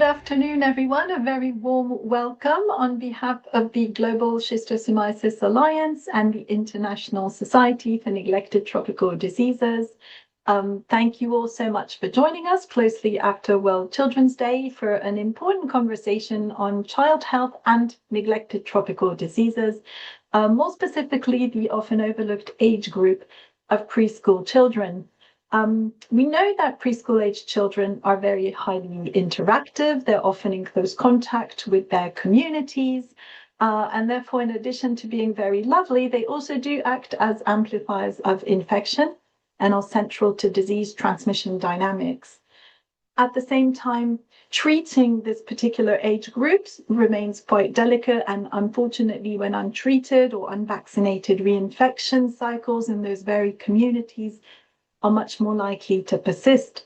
Good afternoon, everyone. A very warm welcome on behalf of the Global Schistosomiasis Alliance and the International Society for Neglected Tropical Diseases. Thank you all so much for joining us closely after World Children's Day for an important conversation on child health and neglected tropical diseases, more specifically the often overlooked age group of preschool children. We know that preschool-aged children are very highly interactive. They're often in close contact with their communities. And therefore, in addition to being very lovely, they also do act as amplifiers of infection and are central to disease transmission dynamics. At the same time, treating this particular age groups remains quite delicate, and unfortunately, when untreated or unvaccinated, reinfection cycles in those very communities are much more likely to persist.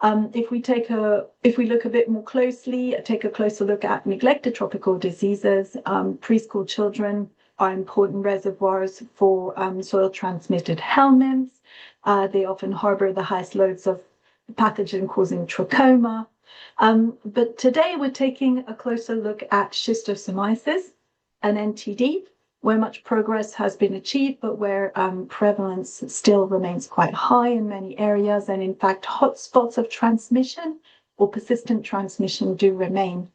If we look a bit more closely, take a closer look at neglected tropical diseases, preschool children are important reservoirs for soil-transmitted helminths. They often harbor the highest loads of pathogen-causing trachoma. But today we're taking a closer look at schistosomiasis, an NTD, where much progress has been achieved, but where prevalence still remains quite high in many areas. And in fact, hotspots of transmission or persistent transmission do remain.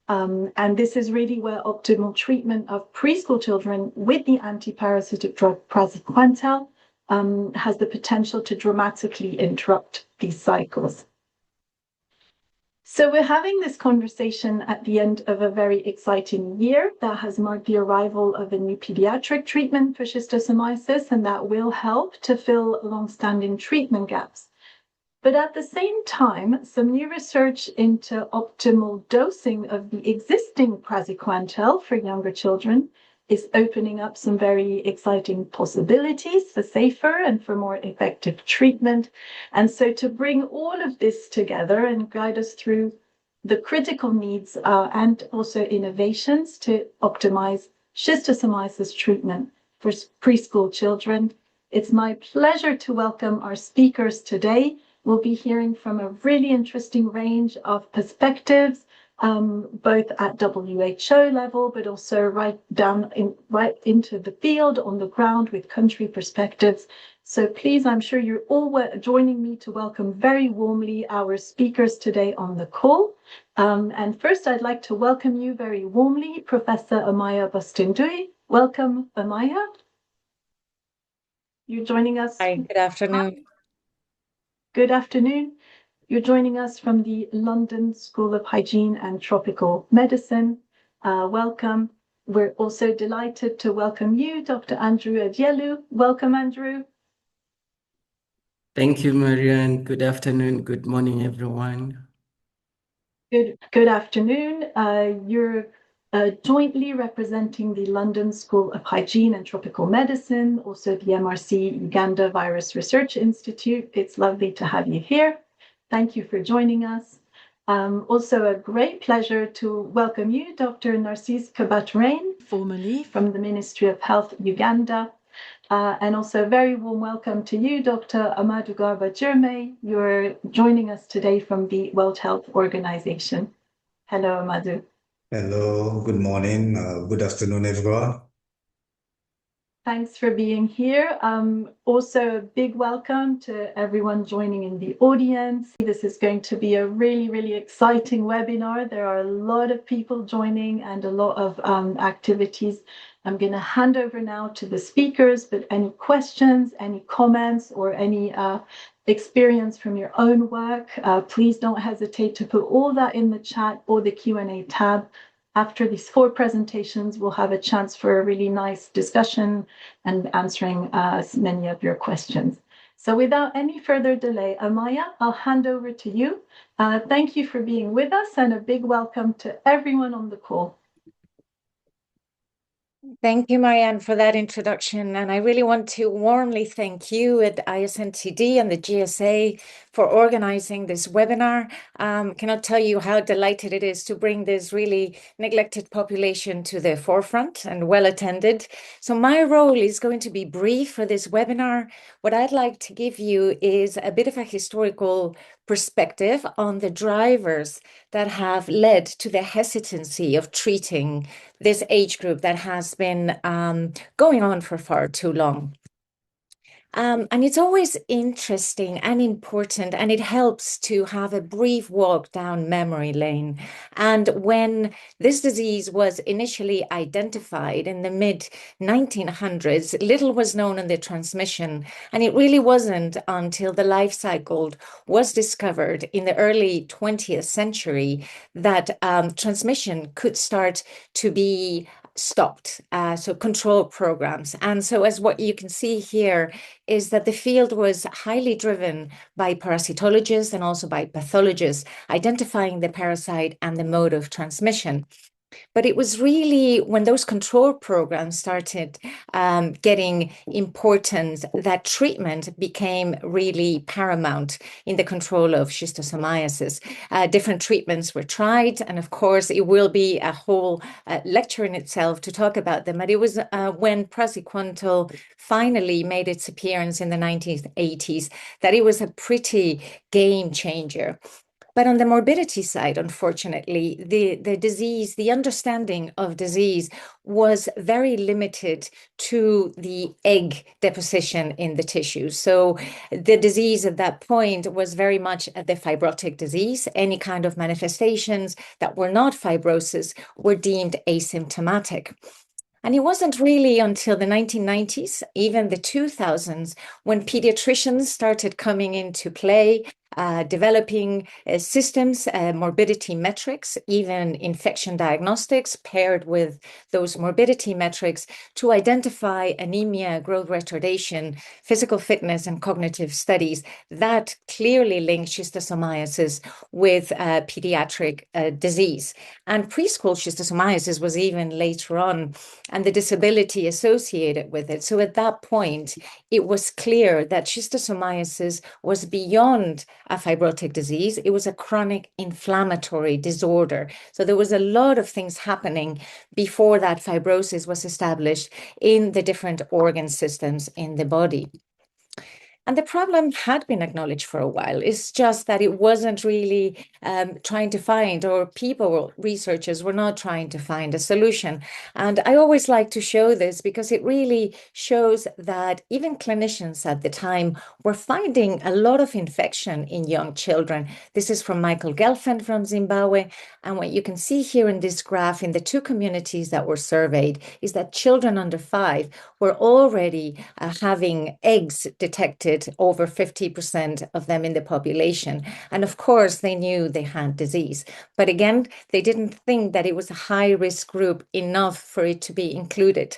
And this is really where optimal treatment of preschool children with the antiparasitic drug praziquantel has the potential to dramatically interrupt these cycles. So we're having this conversation at the end of a very exciting year that has marked the arrival of a new pediatric treatment for schistosomiasis, and that will help to fill long-standing treatment gaps. But at the same time, some new research into optimal dosing of the existing praziquantel for younger children is opening up some very exciting possibilities for safer and for more effective treatment. And so to bring all of this together and guide us through the critical needs and also innovations to optimize schistosomiasis treatment for preschool children, it's my pleasure to welcome our speakers today. We'll be hearing from a really interesting range of perspectives, both at WHO level, but also right into the field on the ground with country perspectives. So please, I'm sure you're all joining me to welcome very warmly our speakers today on the call. And first, I'd like to welcome you very warmly, Professor Amaya Bustinduy. Welcome, Amaya. You're joining us. Hi, good afternoon. Good afternoon. You're joining us from the London School of Hygiene and Tropical Medicine. Welcome. We're also delighted to welcome you, Dr. Edielu. Welcome, Andrew. Thank you, Marianne. Good afternoon. Good morning, everyone. Good afternoon. You're jointly representing the London School of Hygiene and Tropical Medicine, also the MRC Uganda Virus Research Institute. It's lovely to have you here. Thank you for joining us. Also a great pleasure to welcome you, Dr. Narcis Kabatereine, formerly from the Ministry of Health, Uganda. And also a very warm welcome to you, Dr. Amadou Garba. You're joining us today from the World Health Organization. Hello, Amadou. Hello, good morning, good afternoon, everyone. Thanks for being here. Also, a big welcome to everyone joining in the audience. This is going to be a really, really exciting webinar. There are a lot of people joining and a lot of activities. I'm going to hand over now to the speakers, but any questions, any comments, or any experience from your own work, please don't hesitate to put all that in the chat or the Q&A tab. After these 4 presentations, we'll have a chance for a really nice discussion and answering many of your questions. So without any further delay, Amaya, I'll hand over to you. Thank you for being with us, and a big welcome to everyone on the call. Thank you, Marianne, for that introduction. And I really want to warmly thank you at ISNTD and the GSA for organizing this webinar. Cannot tell you how delighted it is to bring this really neglected population to the forefront and well attended. So my role is going to be brief for this webinar. What I'd like to give you is a bit of a historical perspective on the drivers that have led to the hesitancy of treating this age group that has been going on for far too long. And it's always interesting and important, and it helps to have a brief walk down memory lane. And when this disease was initially identified in the mid-1900s, little was known on the transmission, and it really wasn't until the life cycle was discovered in the early 20th century that transmission could start to be stopped, so control programs. And so as what you can see here is that the field was highly driven by parasitologists and also by pathologists, identifying the parasite and the mode of transmission. But it was really when those control programs started getting important that treatment became really paramount in the control of schistosomiasis. Different treatments were tried, and of course, it will be a whole lecture in itself to talk about them. But it was when praziquantel finally made its appearance in the 1980s that it was a pretty game changer. But on the morbidity side, unfortunately, the disease, the understanding of disease was very limited to the egg deposition in the tissue. So the disease at that point was very much the fibrotic disease. Any kind of manifestations that were not fibrosis were deemed asymptomatic. And it wasn't really until the 1990s, even the 2000s, when pediatricians started coming into play, developing systems, morbidity metrics, even infection diagnostics paired with those morbidity metrics to identify anemia, growth retardation, physical fitness, and cognitive studies that clearly link schistosomiasis with pediatric disease. And preschool schistosomiasis was even later on, and the disability associated with it. So at that point, it was clear that schistosomiasis was beyond a fibrotic disease. It was a chronic inflammatory disorder. So there was a lot of things happening before that fibrosis was established in the different organ systems in the body. And the problem had been acknowledged for a while. It's just that it wasn't really trying to find, or people, researchers were not trying to find a solution. And I always like to show this because it really shows that even clinicians at the time were finding a lot of infection in young children. This is from Michael Gelfand from Zimbabwe. And what you can see here in this graph in the two communities that were surveyed is that children under 5 were already having eggs detected, over 50% of them in the population. And of course, they knew they had disease. But again, they didn't think that it was a high-risk group enough for it to be included.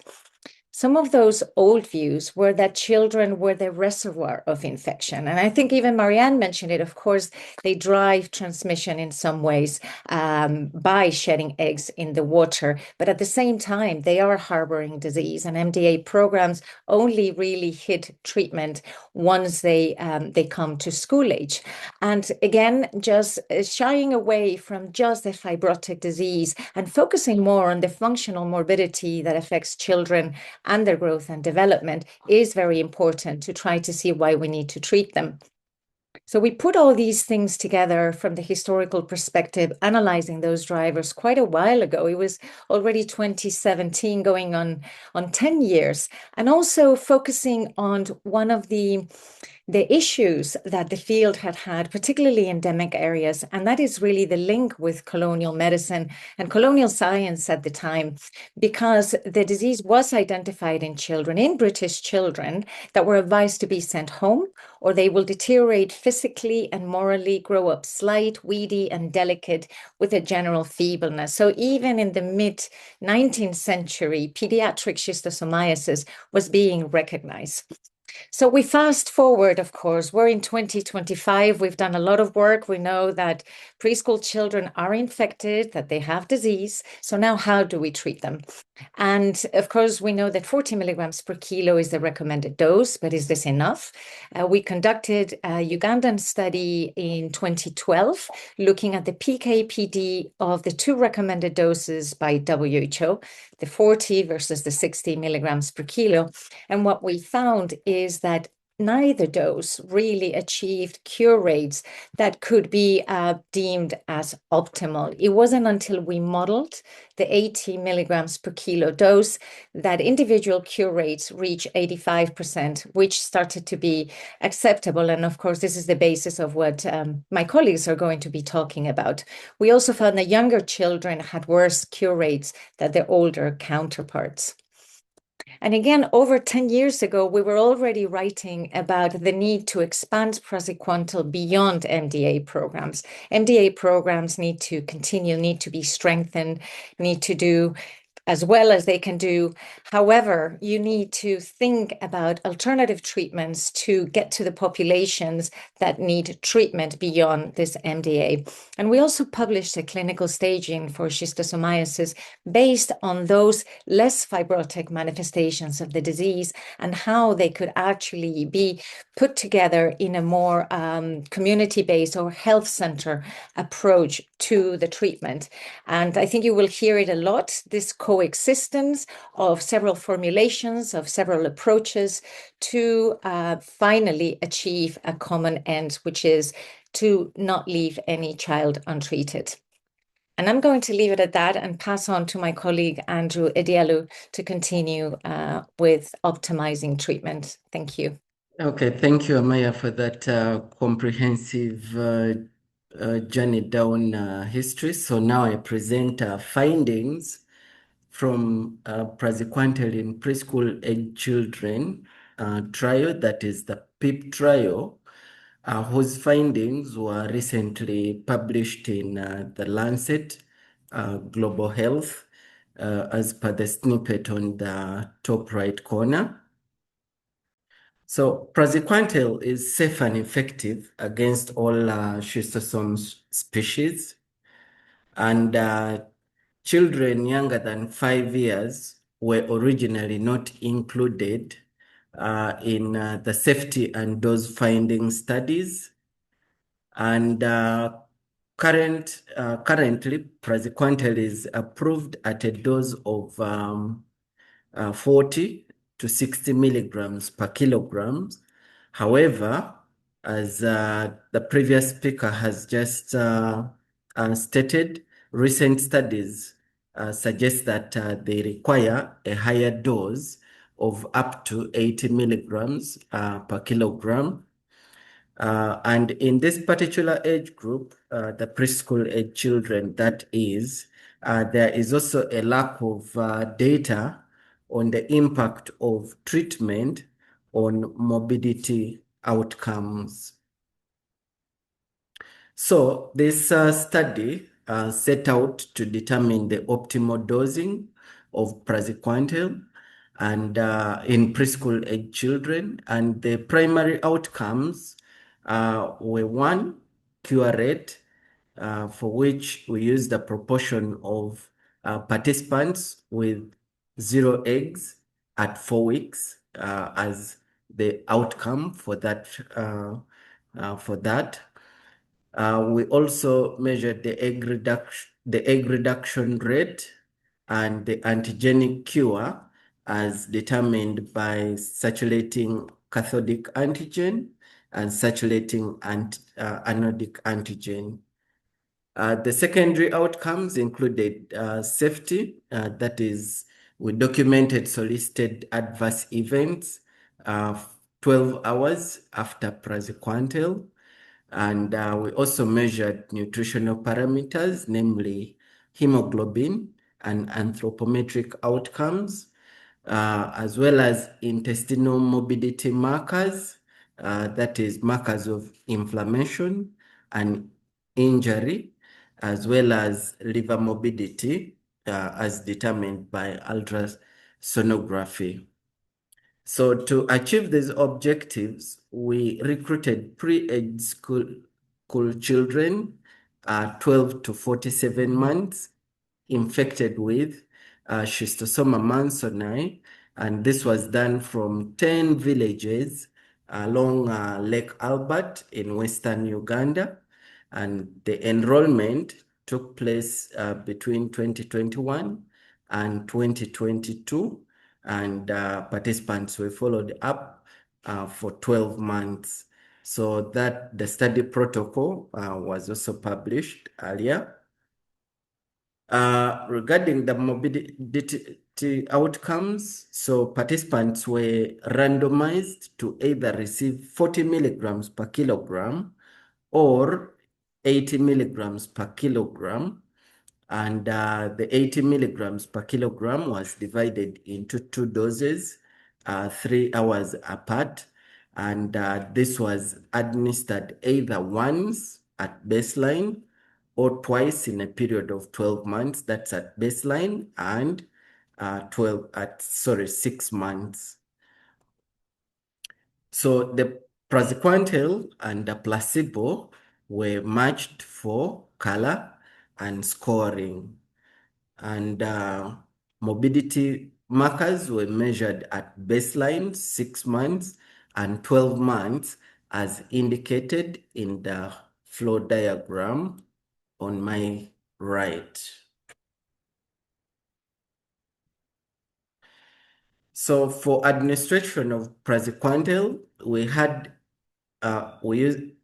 Some of those old views were that children were the reservoir of infection. And I think even Marianne mentioned it. Of course, they drive transmission in some ways by shedding eggs in the water. But at the same time, they are harboring disease. And MDA programs only really hit treatment once they come to school age. And again, just shying away from just the fibrotic disease and focusing more on the functional morbidity that affects children and their growth and development is very important to try to see why we need to treat them. So we put all these things together from the historical perspective, analyzing those drivers quite a while ago. It was already 2017, going on 10 years, and also focusing on one of the issues that the field had, particularly endemic areas, and that is really the link with colonial medicine and colonial science at the time, because the disease was identified in children, in British children, that were advised to be sent home, or they will deteriorate physically and morally, grow up slight, weedy, and delicate with a general feebleness. So even in the mid-19th century, pediatric schistosomiasis was being recognized. So we fast forward, of course, we're in 2025. We've done a lot of work. We know that preschool children are infected, that they have disease. So now how do we treat them? And of course, we know that 40 milligrams per kilo is the recommended dose, but is this enough? We conducted a Ugandan study in 2012, looking at the PK/PD of the two recommended doses by WHO, the 40 versus the 60 milligrams per kilo. And what we found is that neither dose really achieved cure rates that could be deemed as optimal. It wasn't until we modeled the 80 milligrams per kilo dose that individual cure rates reached 85%, which started to be acceptable. And of course, this is the basis of what my colleagues are going to be talking about. We also found that younger children had worse cure rates than their older counterparts. And again, over 10 years ago, we were already writing about the need to expand praziquantel beyond MDA programs. MDA programs need to continue, need to be strengthened, need to do as well as they can do. However, you need to think about alternative treatments to get to the populations that need treatment beyond this MDA. And we also published a clinical staging for schistosomiasis based on those less fibrotic manifestations of the disease and how they could actually be put together in a more community-based or health center approach to the treatment. And I think you will hear it a lot, this coexistence of several formulations, of several approaches to finally achieve a common end, which is to not leave any child untreated. And I'm going to leave it at that and pass on to my colleague, Andrew Edielu, to continue with optimizing treatment. Thank you. Okay, thank you, Amaya, for that comprehensive journey down history. So now I present findings from praziquantel in preschool-aged children trial, that is the PEEP trial, whose findings were recently published in the Lancet Global Health, as per the snippet on the top right corner. So praziquantel is safe and effective against all schistosome species, and children younger than 5 years were originally not included in the safety and dose finding studies. And currently, praziquantel is approved at a dose of 40 to 60 milligrams per kilogram. However, as the previous speaker has just stated, recent studies suggest that they require a higher dose of up to 80 milligrams per kilogram. And in this particular age group, the preschool age children, that is, there is also a lack of data on the impact of treatment on morbidity outcomes. So this study set out to determine the optimal dosing of praziquantel and in preschool age children, and the primary outcomes were: one, cure rate, for which we used the proportion of participants with 0 eggs at 4 weeks as the outcome for that. We also measured the egg reduction rate and the antigenic cure as determined by circulating cathodic antigen and circulating anodic antigen. The secondary outcomes included safety, that is, we documented solicited adverse events 12 hours after praziquantel. And we also measured nutritional parameters, namely hemoglobin and anthropometric outcomes, as well as intestinal morbidity markers, that is, markers of inflammation and injury, as well as liver morbidity, as determined by ultrasonography. So to achieve these objectives, we recruited pre-age school children, 12 to 47 months, infected with schistosoma mansoni, and this was done from 10 villages along Lake Albert in western Uganda, and the enrollment took place between 2021 and 2022. And participants were followed up for 12 months. So that the study protocol was also published earlier. Regarding the morbidity outcomes, so participants were randomized to either receive 40 milligrams per kilogram or 80 milligrams per kilogram. And the 80 milligrams per kilogram was divided into 2 doses, 3 hours apart. And this was administered either once at baseline or twice in a period of 12 months. That's at baseline and 6 months. So the praziquantel and the placebo were matched for color and scoring. And morbidity markers were measured at baseline, 6 months and 12 months, as indicated in the flow diagram on my right. So for administration of praziquantel, we had either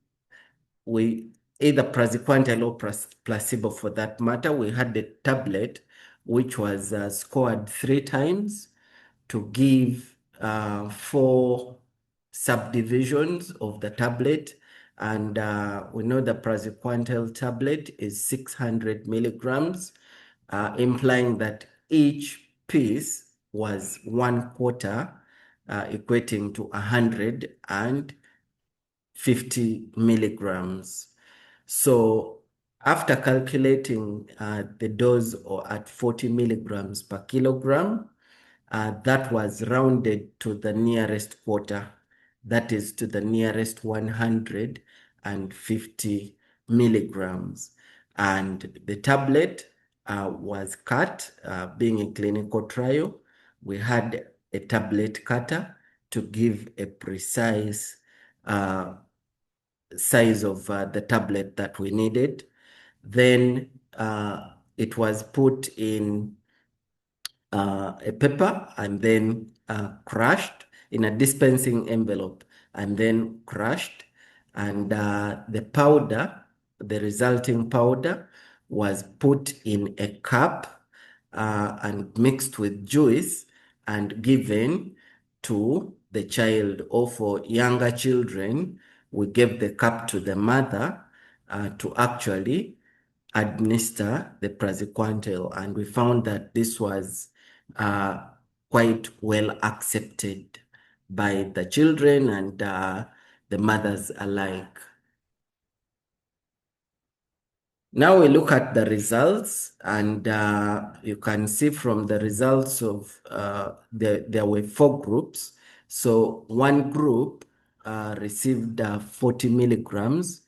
praziquantel or placebo for that matter. We had the tablet, which was scored 3 times to give 4 subdivisions of the tablet. And we know the praziquantel tablet is 600 milligrams, implying that each piece was 1/4, equating to 150 milligrams. So after calculating the dose or at 40 milligrams per kilogram, that was rounded to the nearest quarter, that is to the nearest 150 milligrams. And the tablet was cut, being a clinical trial. We had a tablet cutter to give a precise size of the tablet that we needed. Then it was put in a paper and then crushed in a dispensing envelope and then crushed. And the powder, the resulting powder, was put in a cup and mixed with juice and given to the child, or for younger children, we gave the cup to the mother to actually administer the praziquantel. And we found that this was quite well accepted by the children and the mothers alike. Now we look at the results, and you can see from the results of there were 4 groups. So one group received 40 milligrams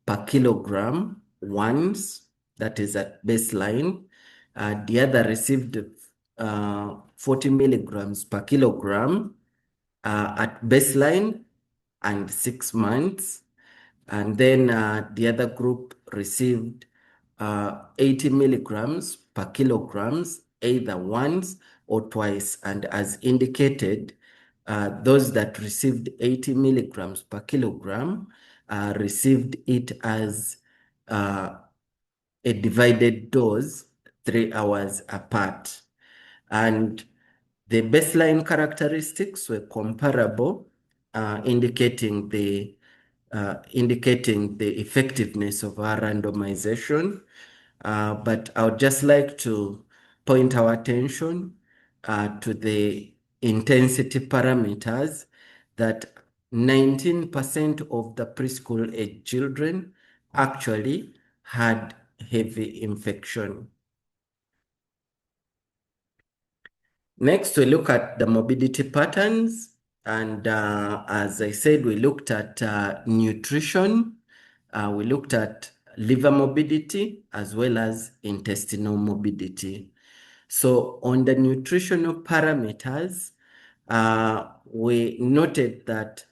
per kilogram once, that is at baseline. The other received 40 milligrams per kilogram at baseline and 6 months. And then the other group received 80 milligrams per kilograms, either once or twice. And as indicated, those that received 80 milligrams per kilogram received it as a divided dose, 3 hours apart. And the baseline characteristics were comparable, indicating the effectiveness of our randomization. But I would just like to point our attention to the intensity parameters, that 19% of the preschool age children actually had heavy infection. Next, we look at the morbidity patterns. And as I said, we looked at nutrition, we looked at liver morbidity, as well as intestinal morbidity. So on the nutritional parameters, we noted that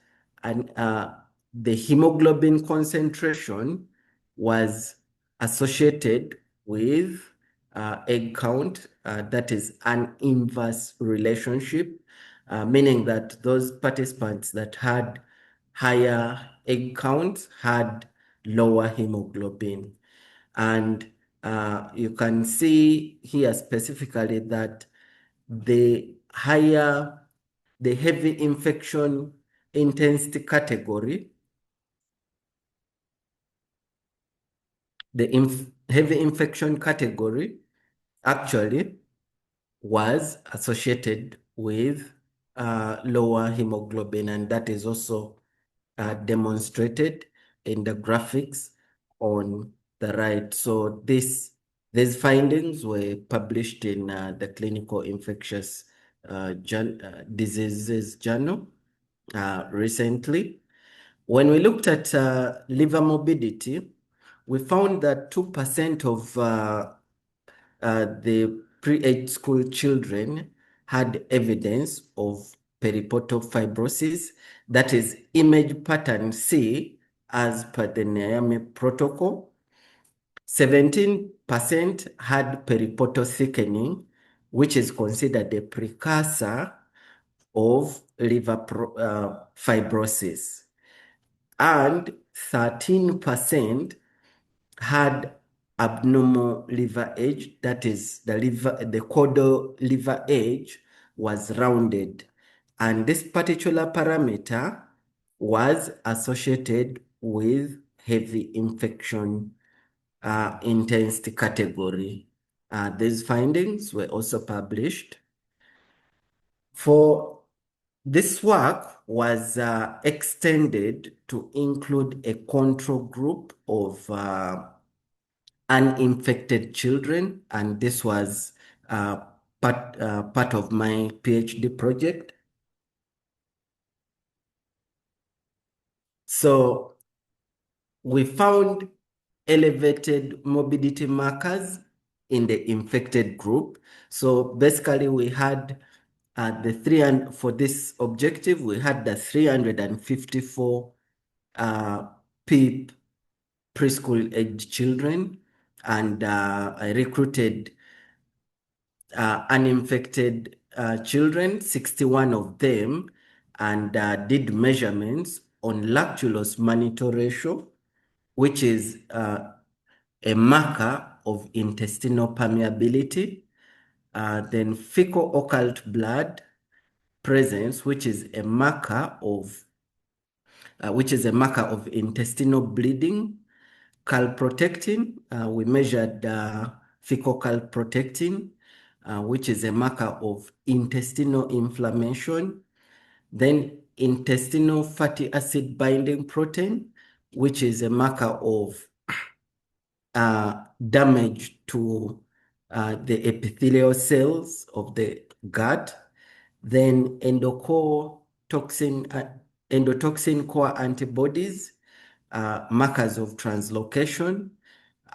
the hemoglobin concentration was associated with egg count. That is an inverse relationship. meaning that those participants that had higher egg counts had lower hemoglobin. And you can see here specifically that the heavy infection intensity category, heavy infection category actually was associated with lower hemoglobin, and that is also demonstrated in the graphics on the right. So these findings were published in the Clinical Infectious Diseases Journal recently. When we looked at liver morbidity, we found that 2% of the pre-age school children had evidence of periportal fibrosis, that is image pattern C as per the NIAME protocol. 17% had periportal thickening, which is considered a precursor of liver fibrosis. And 13% had abnormal liver age, that is the caudal liver age was rounded. And this particular parameter was associated with heavy infection intensity category. These findings were also published. For this work was extended to include a control group of uninfected children, and this was part of my PhD project. So we found elevated morbidity markers in the infected group. So basically we had for this objective, we had the 354 PEEP preschool-aged children, and I recruited uninfected children, 61 of them, and did measurements on lactulose mannitol ratio, which is a marker of intestinal permeability, then fecal occult blood presence, which is a marker of intestinal bleeding. Calprotectin, we measured fecal calprotectin, which is a marker of intestinal inflammation. Then intestinal fatty acid binding protein, which is a marker of damage to the epithelial cells of the gut. Then endotoxin core antibodies, markers of translocation.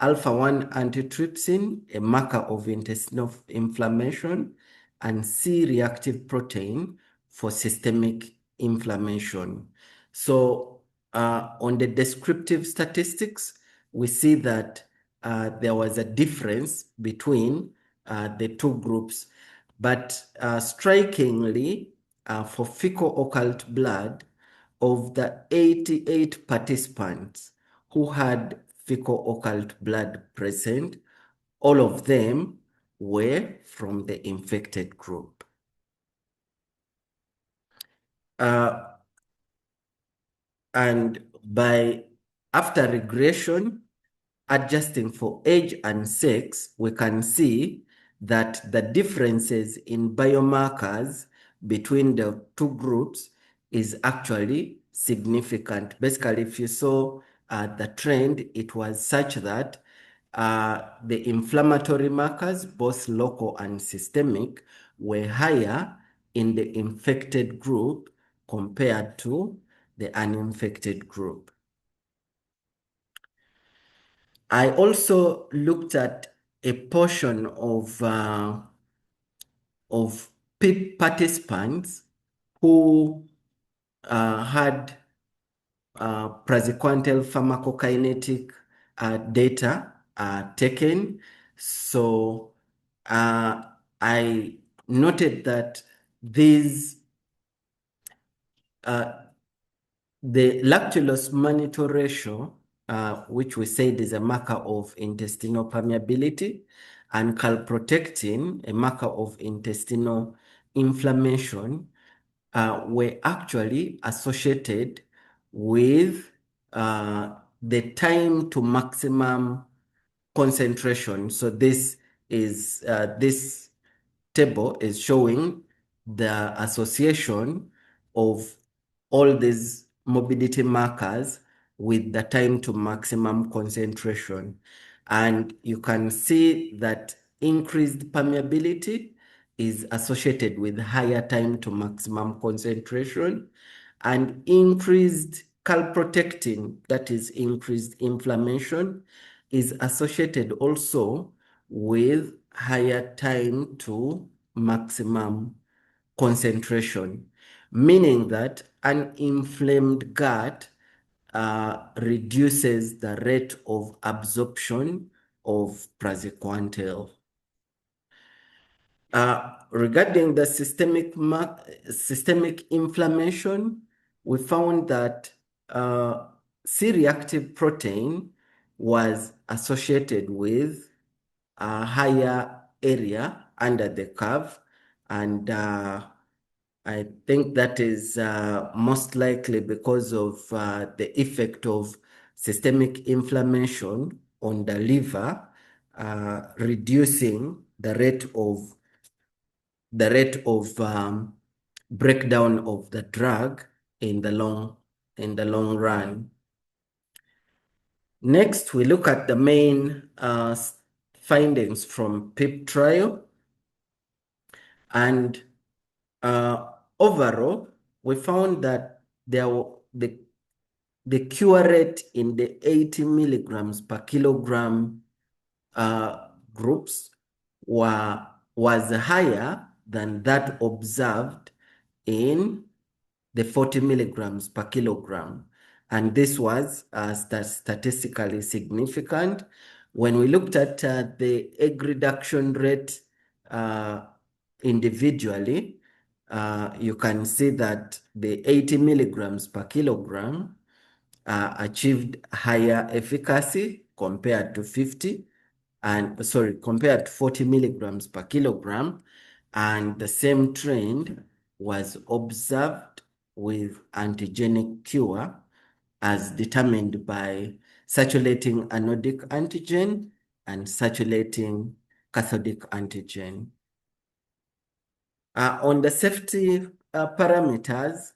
Alpha-1 antitrypsin, a marker of intestinal inflammation, and C-reactive protein for systemic inflammation. So on the descriptive statistics, we see that there was a difference between the two groups. But strikingly, for fecal occult blood, of the 88 participants who had fecal occult blood present, all of them were from the infected group. And after regression, adjusting for age and sex, we can see that the differences in biomarkers between the two groups is actually significant. Basically, if you saw the trend, it was such that the inflammatory markers, both local and systemic, were higher in the infected group compared to the uninfected group. I also looked at a portion of PEEP participants who had praziquantel pharmacokinetic data taken. So I noted that these the lactulose mannitol ratio, which we said is a marker of intestinal permeability, and calprotectin, a marker of intestinal inflammation, were actually associated with the time to maximum concentration. So this table is showing the association of all these morbidity markers with the time to maximum concentration. And you can see that increased permeability is associated with higher time to maximum concentration, and increased calprotectin, that is increased inflammation, is associated also with higher time to maximum concentration, meaning that an inflamed gut reduces the rate of absorption of praziquantel. Regarding the systemic inflammation, we found that C-reactive protein was associated with a higher area under the curve, and I think that is most likely because of the effect of systemic inflammation on the liver, reducing the rate of breakdown of the drug in the long run. Next, we look at the main findings from PIP trial, and overall, we found that the cure rate in the 80 milligrams per kilogram groups was higher than that observed in the 40 milligrams per kilogram. And this was statistically significant. When we looked at the egg reduction rate individually, you can see that the 80 milligrams per kilogram achieved higher efficacy compared to 40 milligrams per kilogram, and the same trend was observed with antigenic cure as determined by circulating anodic antigen and circulating cathodic antigen. On the safety parameters,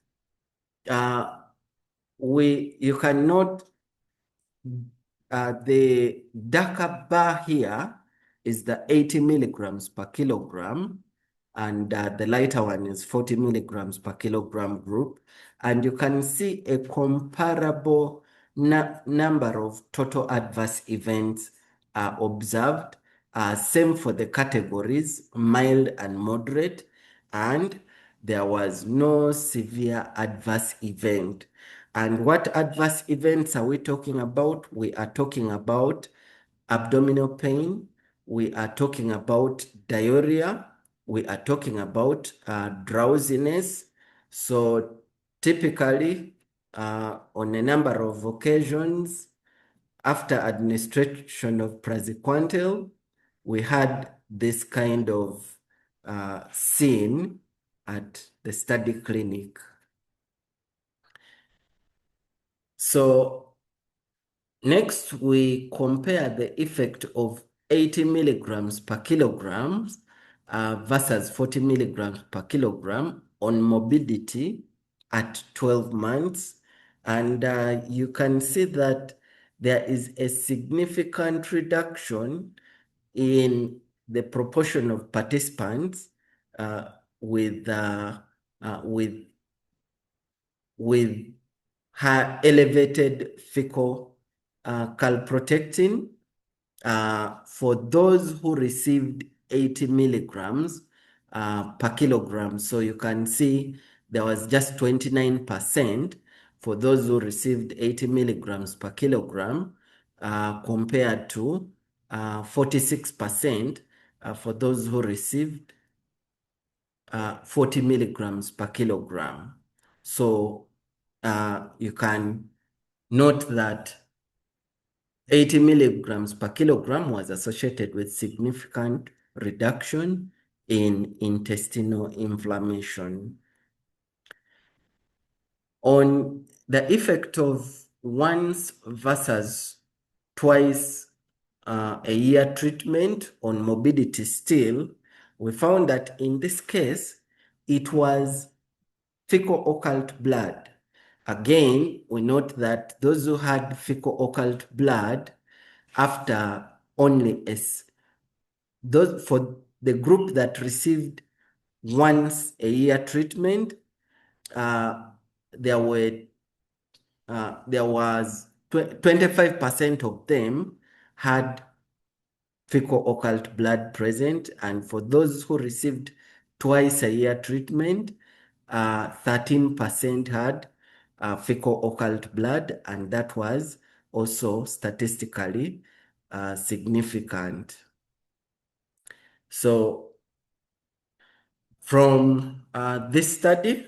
you can note the darker bar here is the 80 milligrams per kilogram, and the lighter one is 40 milligrams per kilogram group. And you can see a comparable number of total adverse events observed. Same for the categories, mild and moderate, and there was no severe adverse event. And what adverse events are we talking about? We are talking about abdominal pain, we are talking about diarrhea, we are talking about drowsiness. So typically, on a number of occasions, after administration of praziquantel, we had this kind of scene at the study clinic. So next, we compare the effect of 80 milligrams per kilogram versus 40 milligrams per kilogram on morbidity at 12 months. And you can see that there is a significant reduction in the proportion of participants with high elevated fecal calprotectin for those who received 80 milligrams per kilogram. So you can see there was just 29% for those who received 80 milligrams per kilogram compared to 46% for those who received 40 milligrams per kilogram. So you can note that 80 milligrams per kilogram was associated with significant reduction in intestinal inflammation. On the effect of once versus twice a year treatment on morbidity still, we found that in this case, it was fecal occult blood. Again, we note that those who had fecal occult blood after only those for the group that received once a year treatment, there was 25% of them had fecal occult blood present, and for those who received twice a year treatment, 13% had fecal occult blood, and that was also statistically significant. So from this study,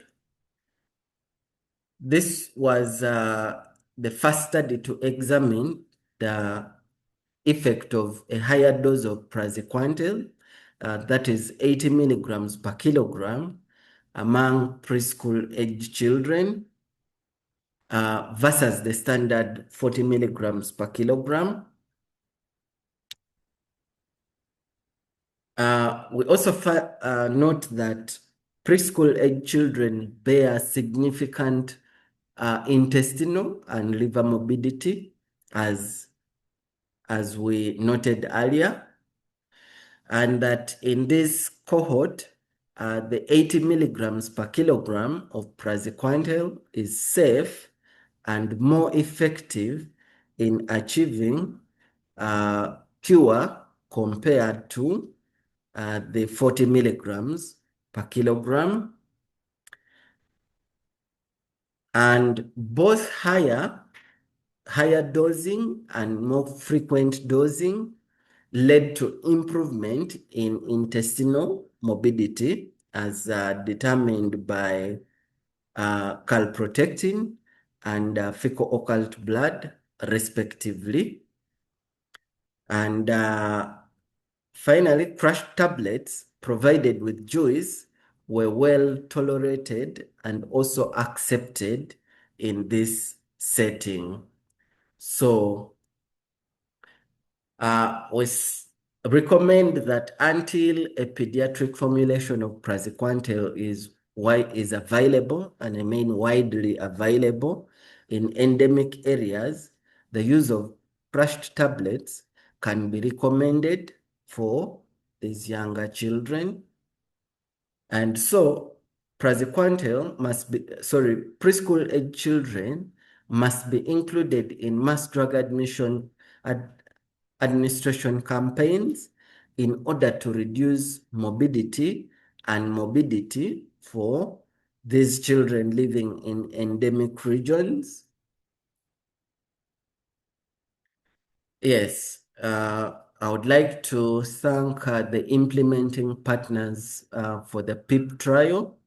this was the first study to examine the effect of a higher dose of praziquantel, that is 80 milligrams per kilogram, among preschool-aged children versus the standard 40 milligrams per kilogram. We also note that preschool-aged children bear significant intestinal and liver morbidity, as we noted earlier, and that in this cohort, the 80 milligrams per kilogram of praziquantel is safe and more effective in achieving cure compared to the 40 milligrams per kilogram. And both higher dosing and more frequent dosing led to improvement in intestinal morbidity as determined by calprotectin and fecal occult blood, respectively. And finally, crush tablets provided with juice were well tolerated and also accepted in this setting. So we recommend that until a pediatric formulation of praziquantel is available, and I mean widely available in endemic areas, the use of crushed tablets can be recommended for these younger children. And so preschool-age children must be included in mass drug administration campaigns in order to reduce morbidity and morbidity for these children living in endemic regions. Yes, I would like to thank the implementing partners for the PIP trial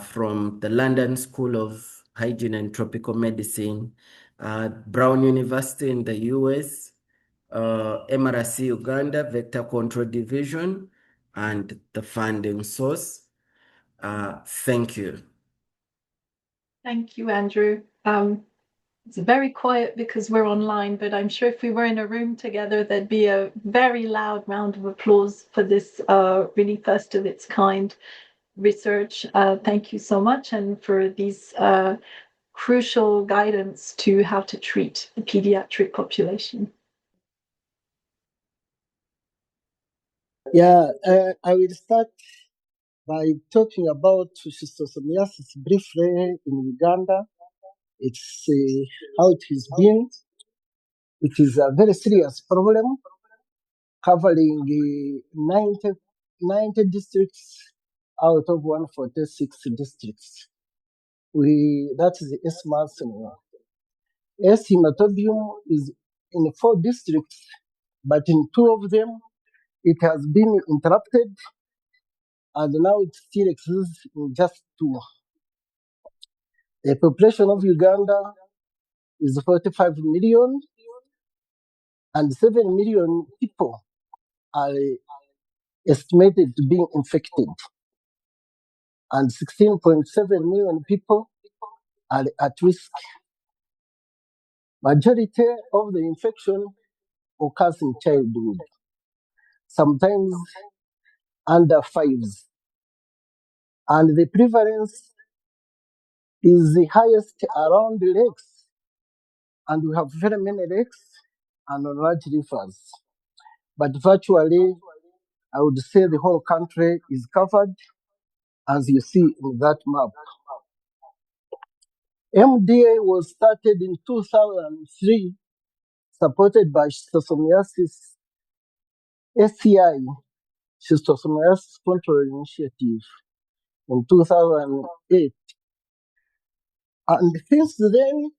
from the London School of Hygiene and Tropical Medicine, Brown University in the US, MRC Uganda, Vector Control Division, and the funding source. Thank you. Thank you, Andrew. It's very quiet because we're online, but I'm sure if we were in a room together, there'd be a very loud round of applause for this really first of its kind research. Thank you so much, and for these crucial guidance to how to treat the pediatric population. Yeah, I will start by talking about schistosomiasis briefly in Uganda. It's how it has been. It is a very serious problem covering 90 districts out of 146 districts. That is the S-mass. S hematobium is in 4 districts, but in 2 of them, it has been interrupted, and now it still exists in just 2. The population of Uganda is 45 million, and 7 million people are estimated to be infected, and 16.7 million people are at risk. Majority of the infection occurs in childhood, sometimes under 5s, and the prevalence is the highest around the lakes, and we have very many lakes and large rivers. But virtually, I would say the whole country is covered, as you see in that map. MDA was started in 2003, supported by Schistosomiasis SCI, Schistosomiasis Control Initiative, in 2008. And since then,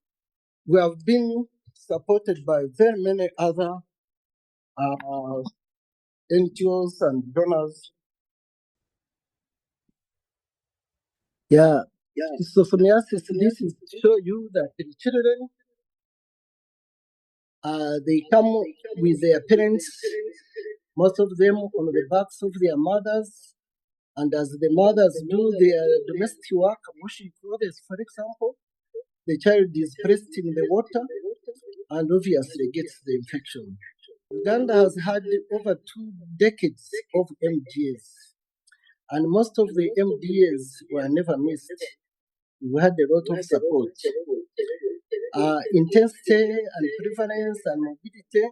we have been supported by very many other NGOs and donors. Schistosomiasis, this is to show you that the children, they come with their parents, most of them on the backs of their mothers. And as the mothers do their domestic work, washing clothes, for example, the child is pressed in the water and obviously gets the infection. Uganda has had over 2 decades of MDAs, and most of the MDAs were never missed. We had a lot of support. Intensity and prevalence and morbidity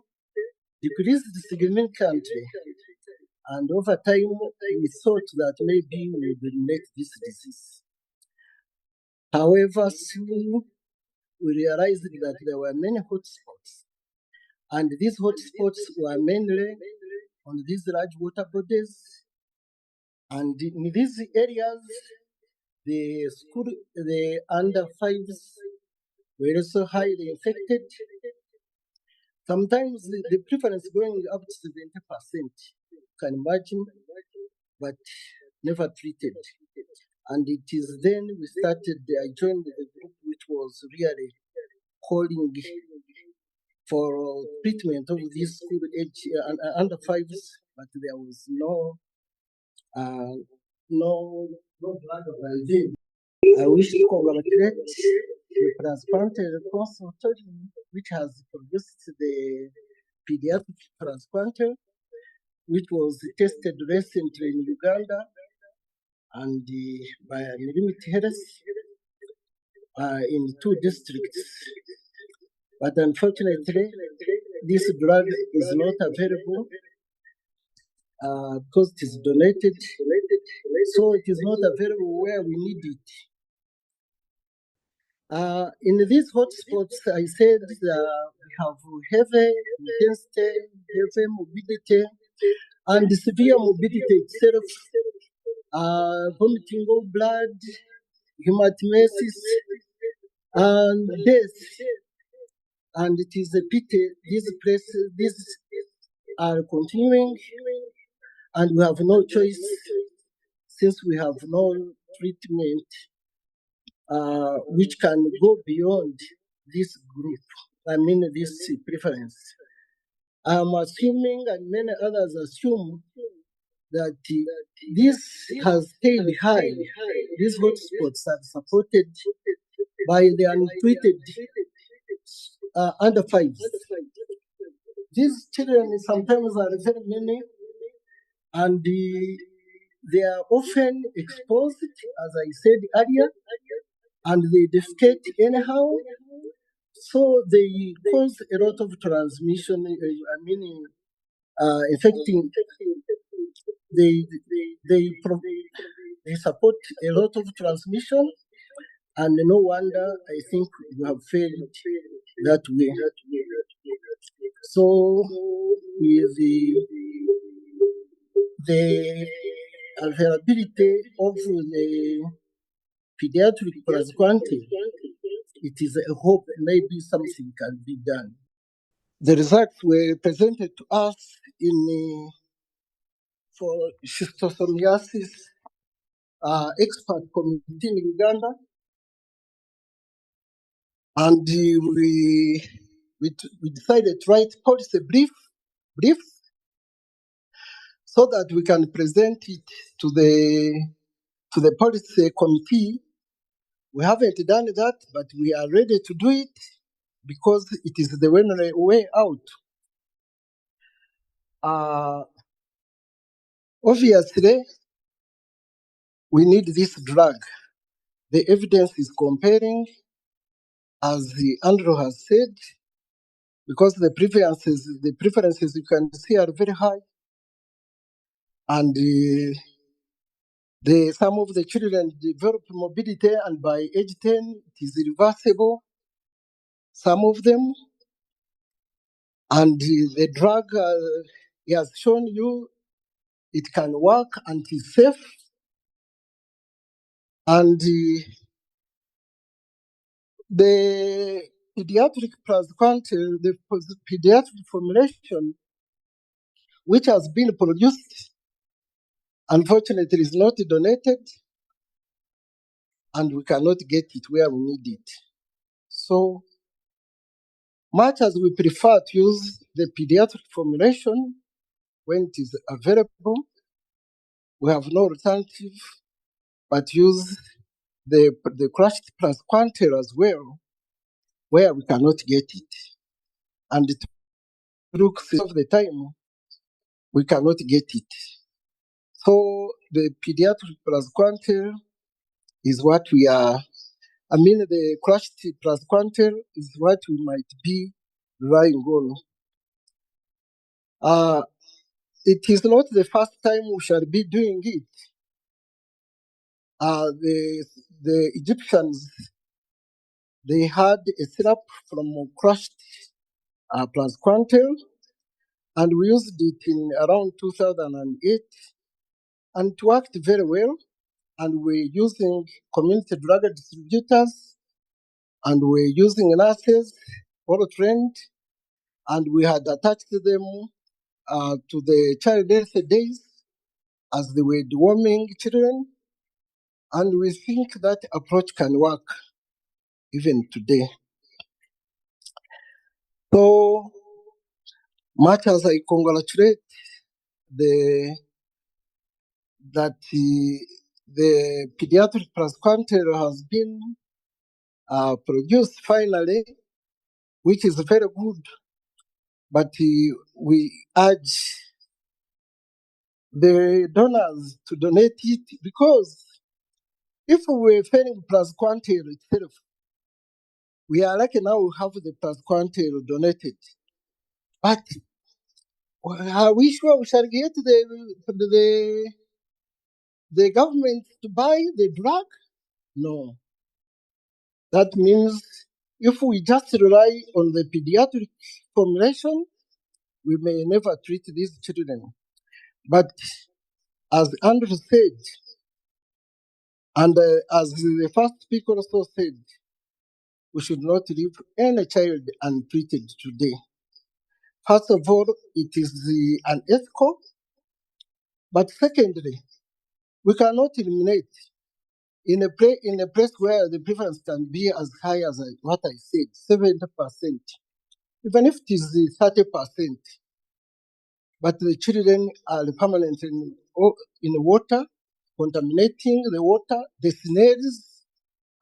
decreased significantly, and over time we thought that maybe we would eliminate this disease. However, soon we realized that there were many hotspots, and these hotspots were mainly on these large water bodies, and in these areas, the under 5s were also highly infected. Sometimes the prevalence going up to 70%, you can imagine, but never treated. And it is then we started, I joined the group which was really calling for treatment of these school age under 5s, but there was no drug available. I wish to congratulate the transplanted consortium, which has produced the pediatric transplanter, which was tested recently in Uganda and by Limit Health in 2 districts. But unfortunately, this drug is not available because it is donated, so it is not available where we need it. In these hotspots, I said we have heavy intensity, heavy mobility, and severe mobility itself, vomiting of blood, hematemesis, and death. And it is a pity these are continuing, and we have no choice since we have no treatment which can go beyond this group, this preference. I'm assuming, and many others assume, that this has stayed high. These hotspots are supported by the untreated under 5s. These children sometimes are very many, and they are often exposed, as I said earlier, and they defecate anyhow. So they cause a lot of transmission, infecting. They support a lot of transmission, and no wonder I think we have failed that way. So with the availability of the pediatric transplanting, it is a hope maybe something can be done. The results were presented to us for schistosomiasis expert committee in Uganda, And we decided to write policy briefs so that we can present it to the policy committee. We haven't done that, but we are ready to do it because it is the only way out. Obviously, we need this drug. The evidence is compelling, as Andrew has said, because the preferences you can see are very high, and some of the children develop mobility, and by age 10, it is reversible, some of them. And the drug, he has shown you, it can work and is safe. And the pediatric praziquantel, the pediatric formulation, which has been produced, unfortunately, is not donated, and we cannot get it where we need it. So much as we prefer to use the pediatric formulation when it is available, we have no alternative but use the crushed praziquantel as well, where we cannot get it. And it looks of the time we cannot get it. So the pediatric praziquantel is what we are, the crushed praziquantel is what we might be relying on. It is not the first time we shall be doing it. The Egyptians, they had a syrup from crushed praziquantel, and we used it in around 2008, and it worked very well. And we're using community drug distributors, and we're using nurses, all trained, and we had attached them to the child health days as they were deworming children, and we think that approach can work even today. So much as I congratulate that the pediatric praziquantel has been produced finally, which is very good, but we urge the donors to donate it, because if we were failing praziquantel itself, we are lucky now we have the praziquantel donated. But are we sure we shall get the government to buy the drug? No. That means if we just rely on the pediatric formulation, we may never treat these children. But as Andrew said, and as the first speaker also said, we should not leave any child untreated today. First of all, it is unethical. But secondly, we cannot eliminate in a place where the prevalence can be as high as what I said, 70%, even if it is 30%. But the children are permanently in water, contaminating the water. The snails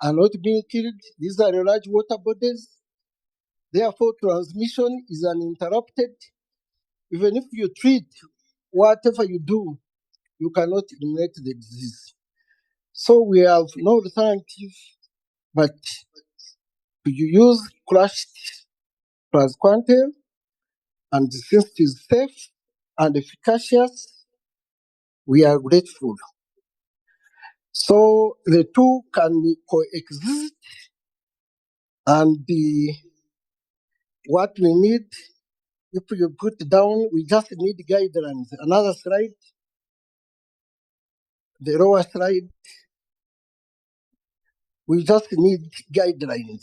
are not being killed. These are large water bodies. Therefore, transmission is uninterrupted. Even if you treat, whatever you do, you cannot eliminate the disease. So we have no alternative but to use crushed praziquantel, and since it is safe and efficacious, we are grateful. So the two can coexist, and what we need, if you put down, we just need guidelines. Another slide, the lower slide, we just need guidelines,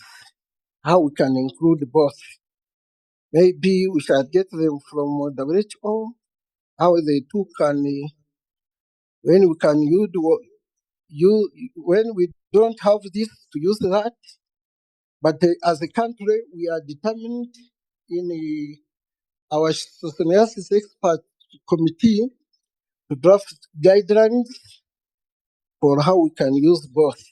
how we can include both. Maybe we shall get them from WHO, how the two can, when we can use, when we don't have this, to use that, But as a country, we are determined in our schistosomiasis expert committee to draft guidelines for how we can use both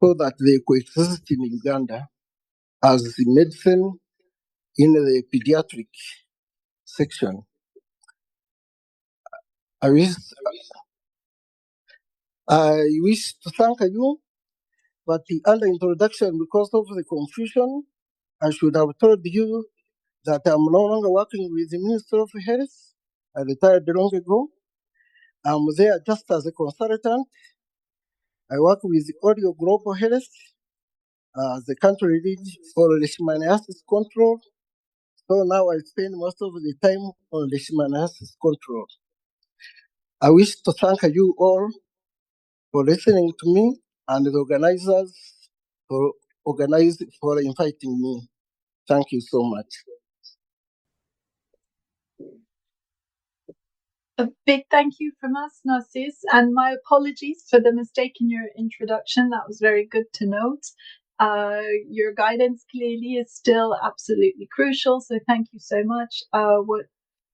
so that they coexist in Uganda as the medicine in the pediatric section. I wish to thank you, but under introduction, because of the confusion, I should have told you that I'm no longer working with the Ministry of Health. I retired long ago. I'm there just as a consultant. I work with Audio Global Health, the country lead for leishmaniasis control. So now I spend most of the time on leishmaniasis control. I wish to thank you all for listening to me and the organizers for inviting me. Thank you so much. A big thank you from us, Narcis, and my apologies for the mistake in your introduction. That was very good to note. Your guidance clearly is still absolutely crucial, so thank you so much. What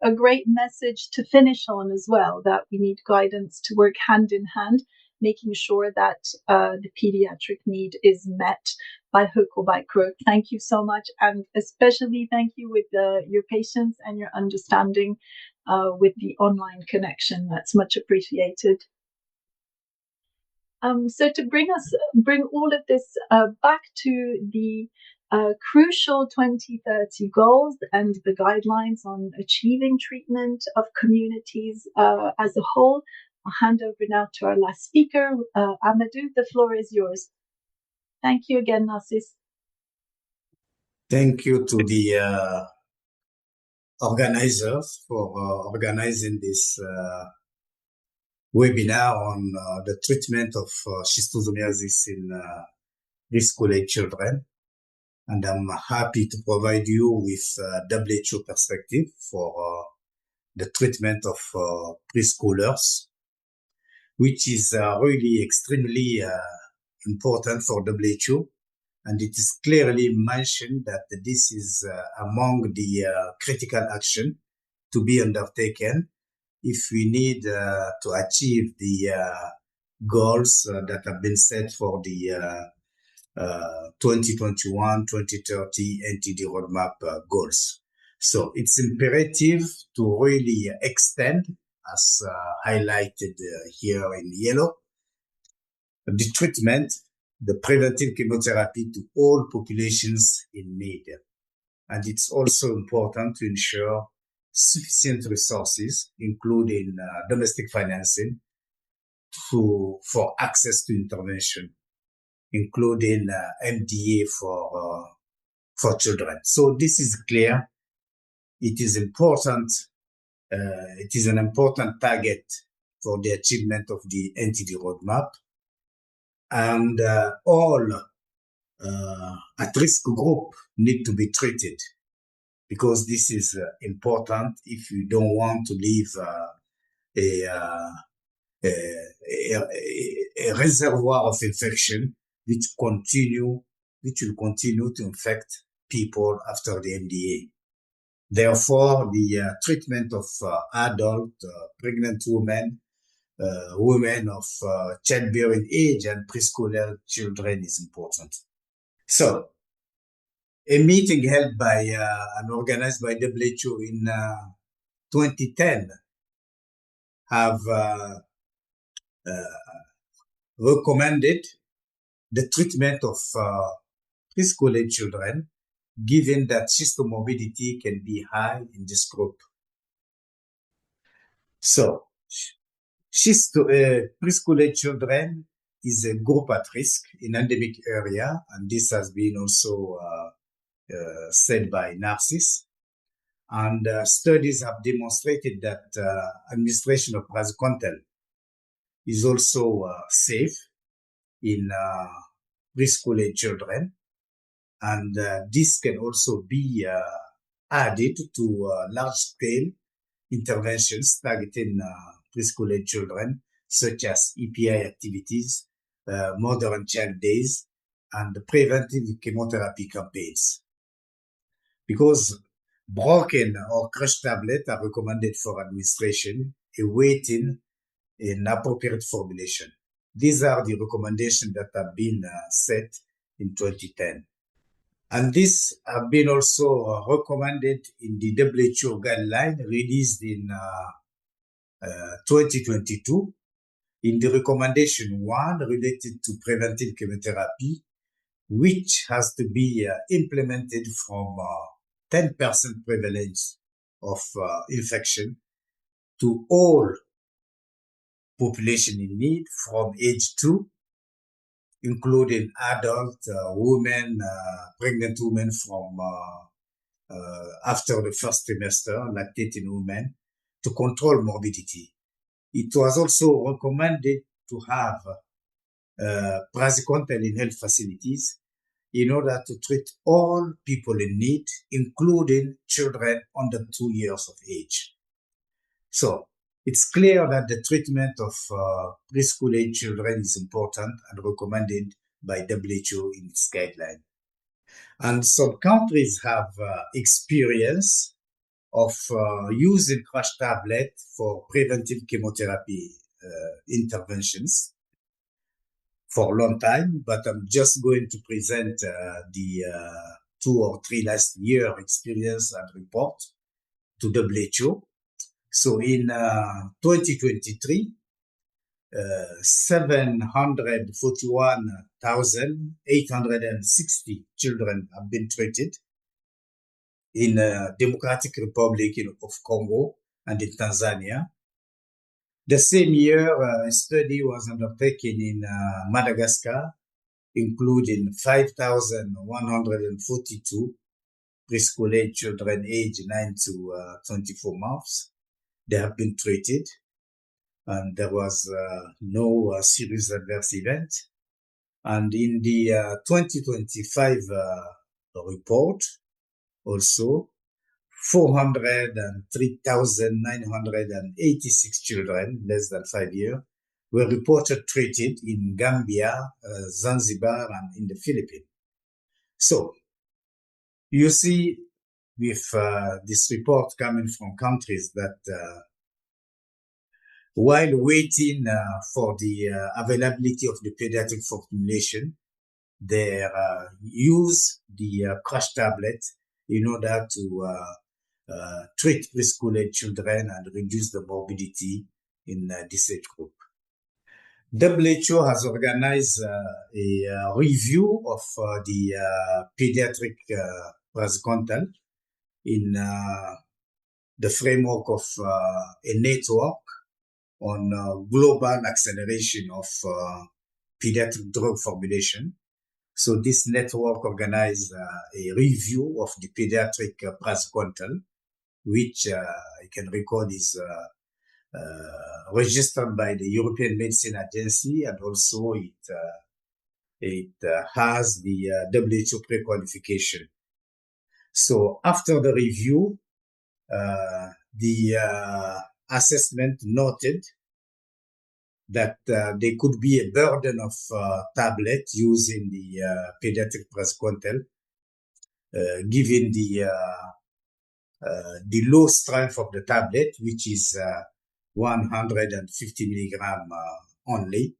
a great message to finish on as well, that we need guidance to work hand in hand, making sure that the pediatric need is met by hook or by crook. Thank you so much, and especially thank you with your patience and your understanding with the online connection. That's much appreciated. So to bring all of this back to the crucial 2030 goals and the guidelines on achieving treatment of communities as a whole, I'll hand over now to our last speaker, Amadou. The floor is yours. Thank you again, Narcis. Thank you to the organizers for organizing this webinar on the treatment of schistosomiasis in preschool-aged children. And I'm happy to provide you with WHO perspective for the treatment of preschoolers, which is really extremely important for WHO. And it is clearly mentioned that this is among the critical action to be undertaken if we need to achieve the goals that have been set for the 2021-2030 NTD roadmap goals. So it's imperative to really extend, as highlighted here in yellow, the treatment, the preventive chemotherapy to all populations in need. And it's also important to ensure sufficient resources, including domestic financing, for access to intervention, including MDA for children. So this is clear. It is important. It is an important target for the achievement of the NTD roadmap. And all at-risk group need to be treated, because this is important if you don't want to leave a reservoir of infection which will continue to infect people after the MDA. Therefore, the treatment of adult, pregnant women, women of childbearing age, and preschool children is important. So, a meeting held by and organized by WHO in 2010 have recommended the treatment of preschool-aged children, given that schistomorbidity can be high in this group. So, preschool-aged children is a group at risk in endemic area, and this has been also said by Narcis. And studies have demonstrated that administration of praziquantel is also safe in preschool-aged children, and this can also be added to large-scale interventions targeting preschool-aged children, such as EPI activities, mother and child days, and preventive chemotherapy campaigns. Because broken or crushed tablets are recommended for administration, awaiting an appropriate formulation. These are the recommendations that have been set in 2010. And these have been also recommended in the WHO guideline released in 2022. In the recommendation 1 related to preventive chemotherapy, which has to be implemented from 10% prevalence of infection to all population in need from age 2, including adult women, pregnant women from after the first trimester, lactating women, to control morbidity. It was also recommended to have praziquantel in health facilities in order to treat all people in need, including children under 2 years of age. So it's clear that the treatment of preschool-aged children is important and recommended by WHO in its guideline. And some countries have experience of using crash tablet for preventive chemotherapy interventions for a long time, but I'm just going to present the 2 or 3 last year experience and report to WHO. So in 2023, 741,860 children have been treated in Democratic Republic of Congo and in Tanzania. The same year, a study was undertaken in Madagascar, including 5,142 preschool-aged children aged 9 to 24 months. They have been treated, and there was no serious adverse event. And in the 2025 report, also, 403,986 children, less than 5 years, were reported treated in Gambia, Zanzibar, and in the Philippines. So, you see, with this report coming from countries that while waiting for the availability of the pediatric formulation, they use the crash tablet in order to treat preschool-aged children and reduce the morbidity in this age group. WHO has organized a review of the pediatric praziquantel in the framework of a network on global acceleration of pediatric drug formulation. So this network organized a review of the pediatric praziquantel, which I can record is registered by the European Medicine Agency, and also it has the WHO pre-qualification. So after the review, the assessment noted that there could be a burden of tablet using the pediatric praziquantel, given the low strength of the tablet, which is 150 milligram only.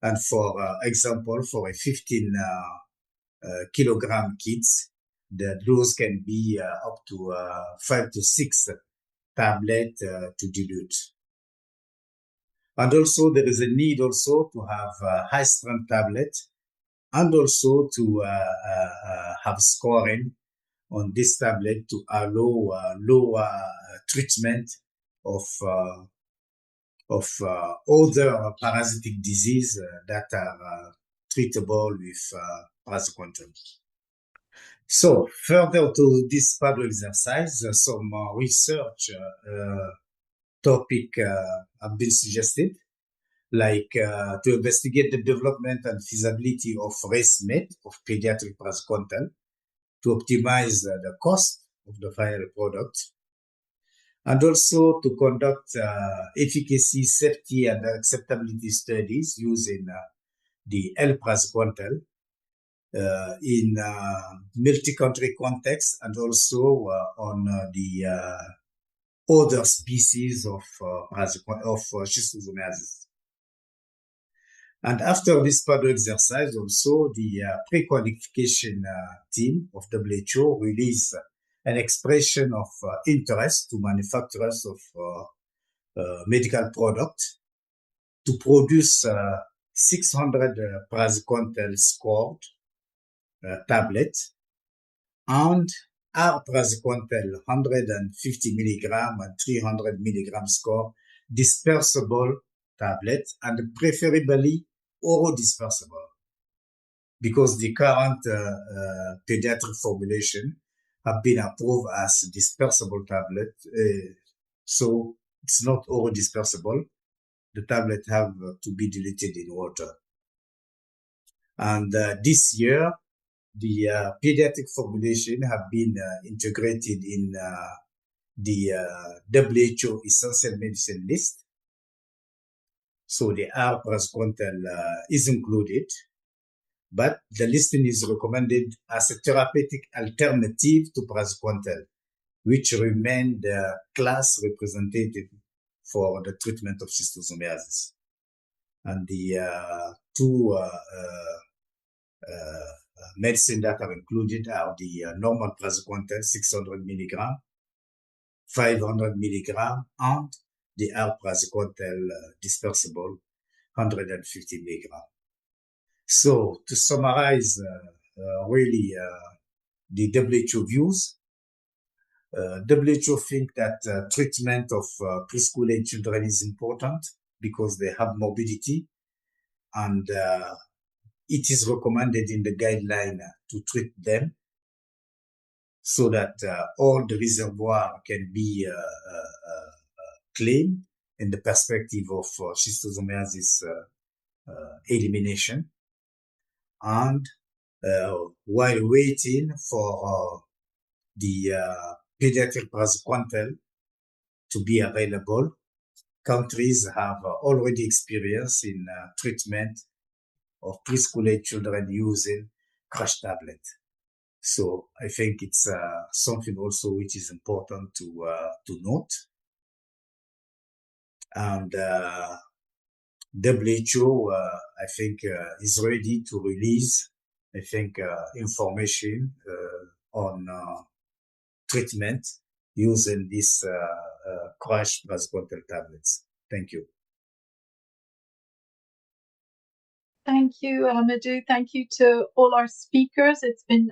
And for example, for a 15 kilogram kids, the dose can be up to 5 to 6 tablet to dilute. And also there is a need also to have high strength tablet, and also to have scoring on this tablet to allow lower treatment of other parasitic disease that are treatable with praziquantel. So further to this paddle exercise, some research topic have been suggested, like to investigate the development and feasibility of RaceMate of pediatric praziquantel to optimize the cost of the final product, and also to conduct efficacy, safety, and acceptability studies using the L-praziquantel in multi-country context, and also on the other species of schistosomiasis. And after this PADO exercise, also the pre-qualification team of WHO released an expression of interest to manufacturers of medical products to produce 600 praziquantel scored tablets and our praziquantel 150 milligram and 300 milligram score dispersible tablets, and preferably oral dispersible, because the current pediatric formulation have been approved as dispersible tablet, so it's not oral dispersible. The tablet have to be diluted in water. And this year, the pediatric formulation have been integrated in the WHO essential medicine list. So the R praziquantel is included, but the listing is recommended as a therapeutic alternative to praziquantel, which remain the class representative for the treatment of schistosomiasis. And the two medicine that are included are the normal praziquantel 600 milligram, 500 milligram, and the R praziquantel dispersible 150 milligram. So to summarize, really the WHO views, WHO think that treatment of preschool-aged children is important because they have morbidity, and it is recommended in the guideline to treat them so that all the reservoir can be clean in the perspective of schistosomiasis elimination. And while waiting for the pediatric praziquantel to be available, countries have already experienced in treatment of preschool-aged children using crash tablet. So I think it's something also which is important to note. And WHO, I think, is ready to release, I think, information on treatment using these crash praziquantel tablets. Thank you. Thank you, Amadou. Thank you to all our speakers. It's been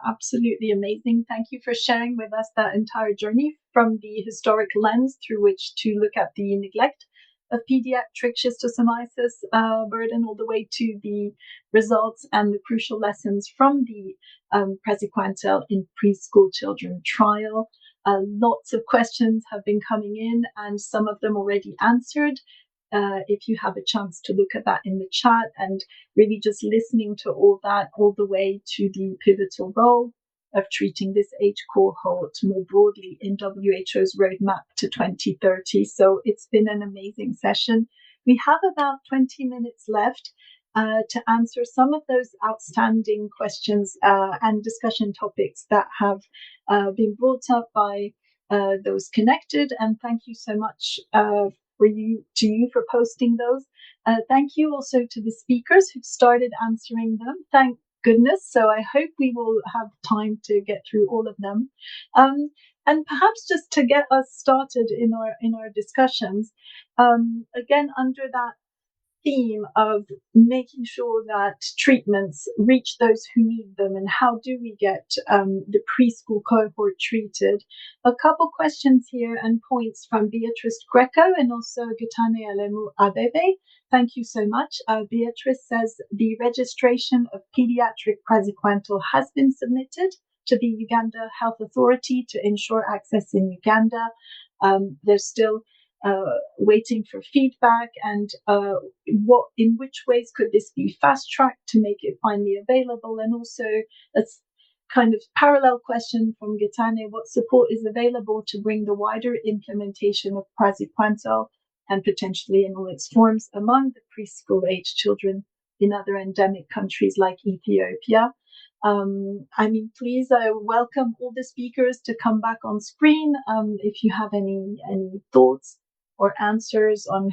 absolutely amazing. Thank you for sharing with us that entire journey from the historic lens through which to look at the neglect of pediatric schistosomiasis burden, all the way to the results and the crucial lessons from the praziquantel in preschool children trial. Lots of questions have been coming in, and some of them already answered. If you have a chance to look at that in the chat, and really just listening to all that, all the way to the pivotal role of treating this age cohort more broadly in WHO's roadmap to 2030. So it's been an amazing session. We have about 20 minutes left to answer some of those outstanding questions and discussion topics that have been brought up by those connected. And thank you so much to you for posting those. Thank you also to the speakers who started answering them. Thank goodness. So I hope we will have time to get through all of them. And perhaps just to get us started in our discussions, again, under that theme of making sure that treatments reach those who need them, and how do we get the preschool cohort treated. A couple questions here and points from Beatrice Greco and also Gitane Alemu Abebe. Thank you so much. Beatrice says the registration of pediatric praziquantel has been submitted to the Uganda Health Authority to ensure access in Uganda. There's still waiting for feedback, and in which ways could this be fast-tracked to make it finally available. And also a kind of parallel question from Gitane: what support is available to bring the wider implementation of praziquantel and potentially in all its forms among the preschool-aged children in other endemic countries like Ethiopia. Please welcome all the speakers to come back on screen if you have any thoughts or answers on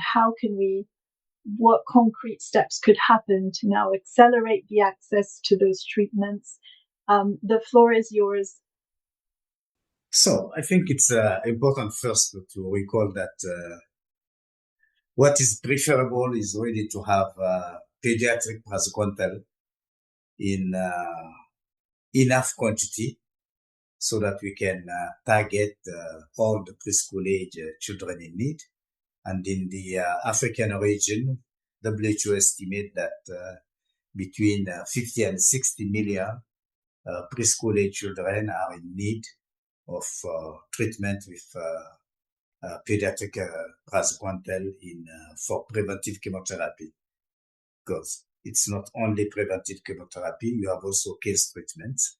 what concrete steps could happen to now accelerate the access to those treatments. The floor is yours. So I think it's important first to recall that what is preferable is really to have pediatric praziquantel in enough quantity so that we can target all the preschool-age children in need. And in the African region, WHO estimate that between 50 and 60 million preschool-age children are in need of treatment with pediatric praziquantel for preventive chemotherapy. Because it's not only preventive chemotherapy, you have also case treatments,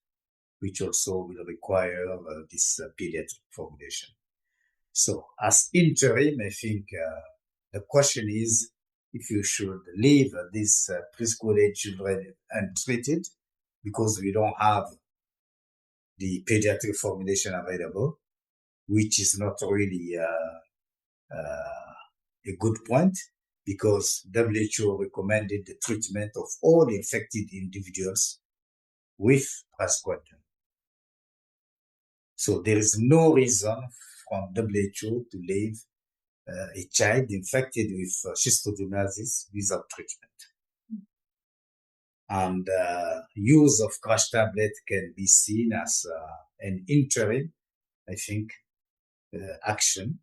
which also will require this pediatric formulation. So as interim, I think the question is if you should leave these preschool-age children untreated because we don't have the pediatric formulation available, which is not really a good point, because WHO recommended the treatment of all infected individuals with praziquantel. So there is no reason from WHO to leave a child infected with schistosomiasis without treatment. And use of crash tablet can be seen as an interim, I think, action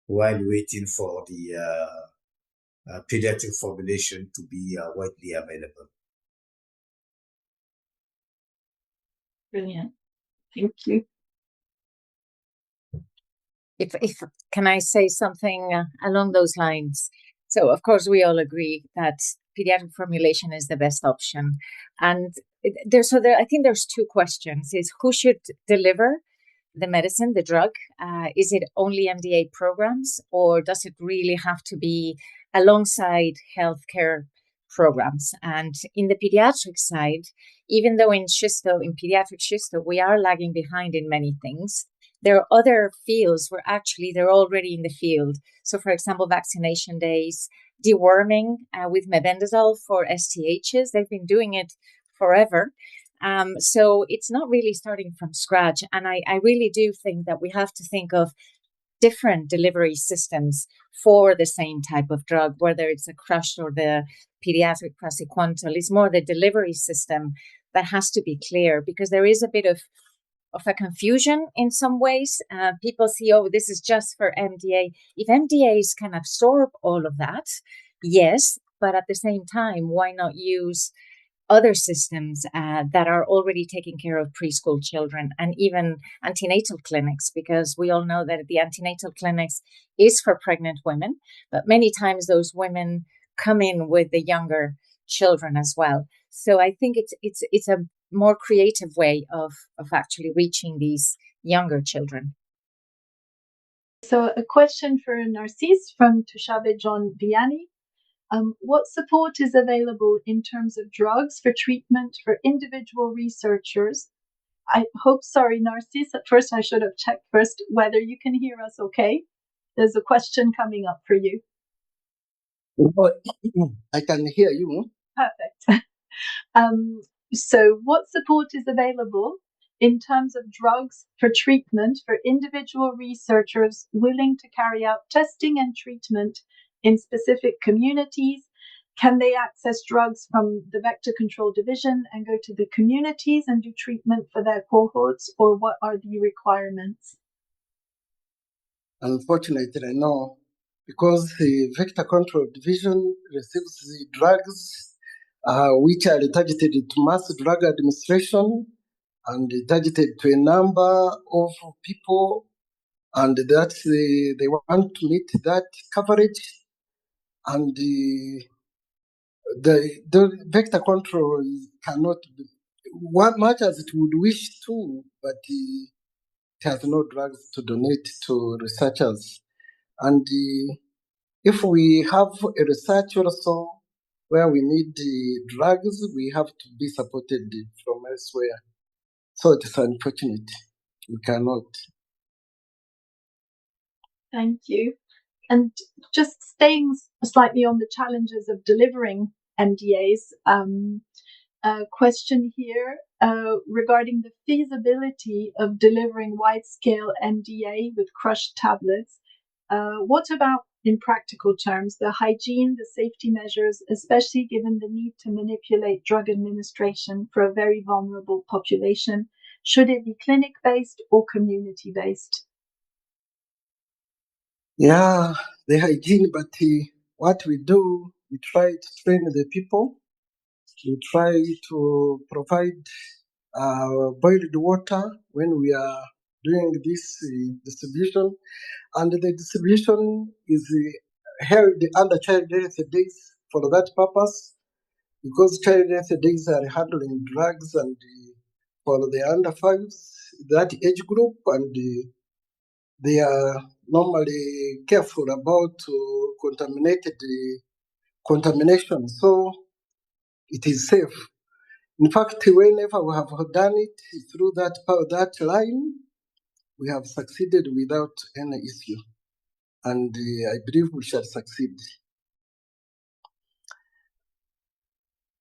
while waiting for the pediatric formulation to be widely available. Brilliant. Thank you. If can I say something along those lines? So of course we all agree that pediatric formulation is the best option, and I think there's two questions: is who should deliver the medicine, the drug? Is it only MDA programs, or does it really have to be alongside healthcare programs? And in the pediatric side, even though in pediatric schisto, we are lagging behind in many things, there are other fields where actually they're already in the field. So, for example, vaccination days, deworming with mebendazole for STHs. They've been doing it forever. So it's not really starting from scratch. And I really do think that we have to think of different delivery systems for the same type of drug, whether it's a crushed or the pediatric praziquantel. It's more the delivery system that has to be clear, because there is a bit of a confusion in some ways. People see, oh, this is just for MDA. If MDAs can absorb all of that, yes, but at the same time, why not use other systems that are already taking care of preschool children and even antenatal clinics, because we all know that the antenatal clinics is for pregnant women, but many times those women come in with the younger children as well. So I think it's a more creative way of actually reaching these younger children. So a question for Narcis from Tushabe John Vianney. What support is available in terms of drugs for treatment for individual researchers? I hope, sorry, Narcis, at first I should have checked first whether you can hear us okay. There's a question coming up for you. I can hear you. Perfect. So what support is available in terms of drugs for treatment for individual researchers willing to carry out testing and treatment in specific communities? Can they access drugs from the vector control division and go to the communities and do treatment for their cohorts, or what are the requirements? Unfortunately, no, because the vector control division receives the drugs which are targeted to mass drug administration and targeted to a number of people, and that they want to meet that coverage. And the vector control cannot be much as it would wish to, but it has no drugs to donate to researchers. And if we have a research also where we need the drugs, we have to be supported from elsewhere. So it is unfortunate. We cannot. Thank you. And just staying slightly on the challenges of delivering MDAs, a question here regarding the feasibility of delivering wide-scale MDA with crushed tablets. What about, in practical terms, the hygiene, the safety measures, especially given the need to manipulate drug administration for a very vulnerable population? Should it be clinic-based or community-based? Yeah, the hygiene, but what we do, we try to train the people. We try to provide boiled water when we are doing this distribution, and the distribution is held under child health days for that purpose, because child health days are handling drugs and for the under fives, that age group, and they are normally careful about contamination, so it is safe. In fact, whenever we have done it through that line, we have succeeded without any issue, and I believe we shall succeed.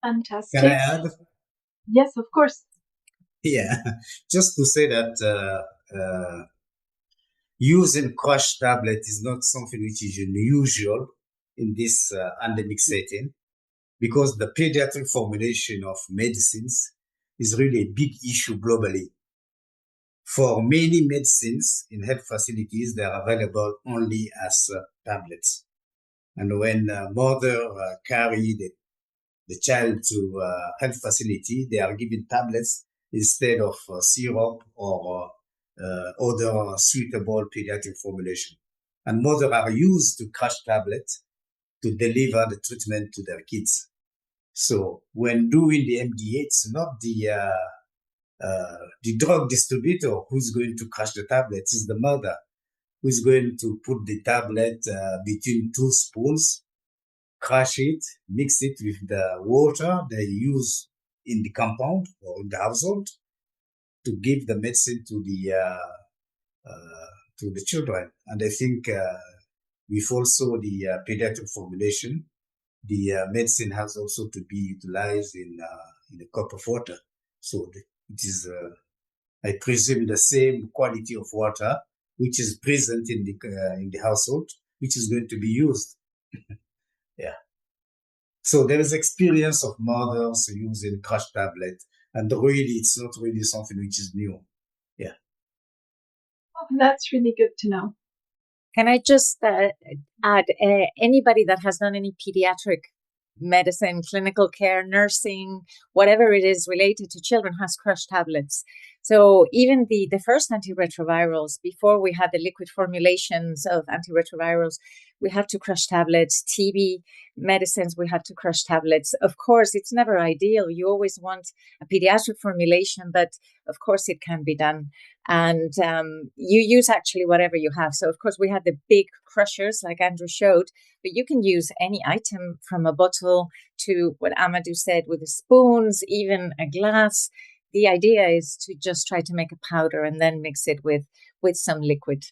Fantastic. Can I add? Yes, of course. Yeah, just to say that using crushed tablet is not something which is unusual in this endemic setting, because the pediatric formulation of medicines is really a big issue globally. For many medicines in health facilities, they are available only as tablets. And when mother carry the child to health facility, they are given tablets instead of syrup or other suitable pediatric formulation. And mothers are used to crush tablets to deliver the treatment to their kids. So when doing the MDA, it's not the drug distributor who's going to crush the tablets, it's the mother who's going to put the tablet between 2 spoons, crush it, mix it with the water they use in the compound or in the household to give the medicine to the children. And I think with also the pediatric formulation, the medicine has also to be utilized in a cup of water. So it is, I presume, the same quality of water which is present in the household, which is going to be used. Yeah. So there is experience of mothers using crushed tablet, and really, it's not really something which is new. Yeah. Oh, that's really good to know. Can I just add, anybody that has done any pediatric medicine, clinical care, nursing, whatever it is related to children has crushed tablets. So even the first antiretrovirals, before we had the liquid formulations of antiretrovirals, we had to crush tablets. TB medicines, we had to crush tablets. Of course, it's never ideal. You always want a pediatric formulation, but of course it can be done. And you use actually whatever you have. So of course we had the big crushers like Andrew showed, but you can use any item from a bottle to what Amadou said with the spoons, even a glass. The idea is to just try to make a powder and then mix it with some liquid.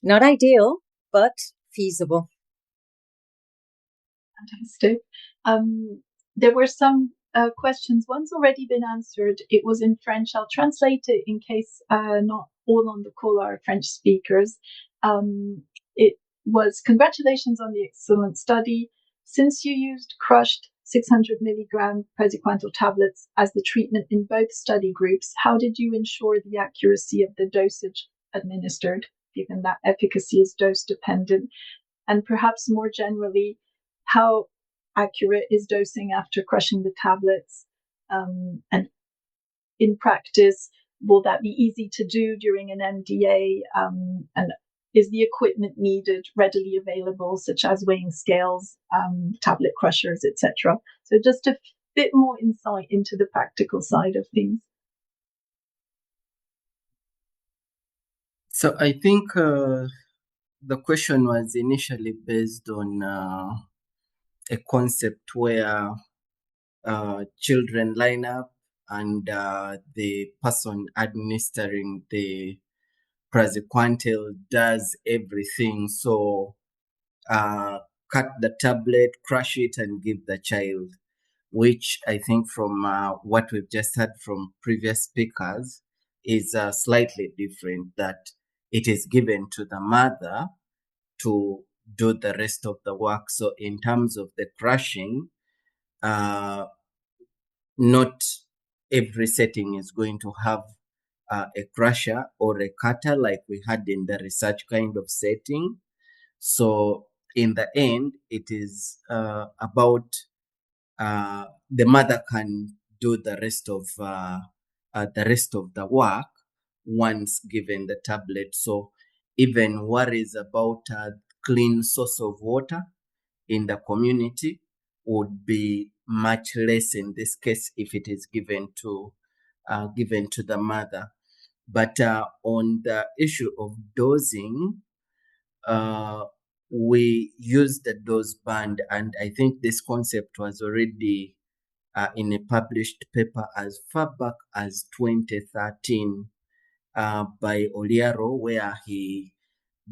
Not ideal, but feasible. Fantastic. There were some questions. One's already been answered. It was in French. I'll translate it in case not all on the call are French speakers. It was, congratulations on the excellent study. Since you used crushed 600 milligram praziquantel tablets as the treatment in both study groups, how did you ensure the accuracy of the dosage administered, given that efficacy is dose dependent? And perhaps more generally, how accurate is dosing after crushing the tablets? And in practice, will that be easy to do during an MDA? And is the equipment needed readily available, such as weighing scales, tablet crushers, etc.? So just a bit more insight into the practical side of things. So I think the question was initially based on a concept where children line up and the person administering the praziquantel does everything. So cut the tablet, crush it, and give the child, which I think from what we've just heard from previous speakers is slightly different, that it is given to the mother to do the rest of the work. So in terms of the crushing, not every setting is going to have a crusher or a cutter like we had in the research kind of setting. So in the end, it is about the mother can do the rest of the work once given the tablet. So even worries about a clean source of water in the community would be much less in this case if it is given to the mother. But on the issue of dosing, we use the dose band, and I think this concept was already in a published paper as far back as 2013 by Oliaro, where he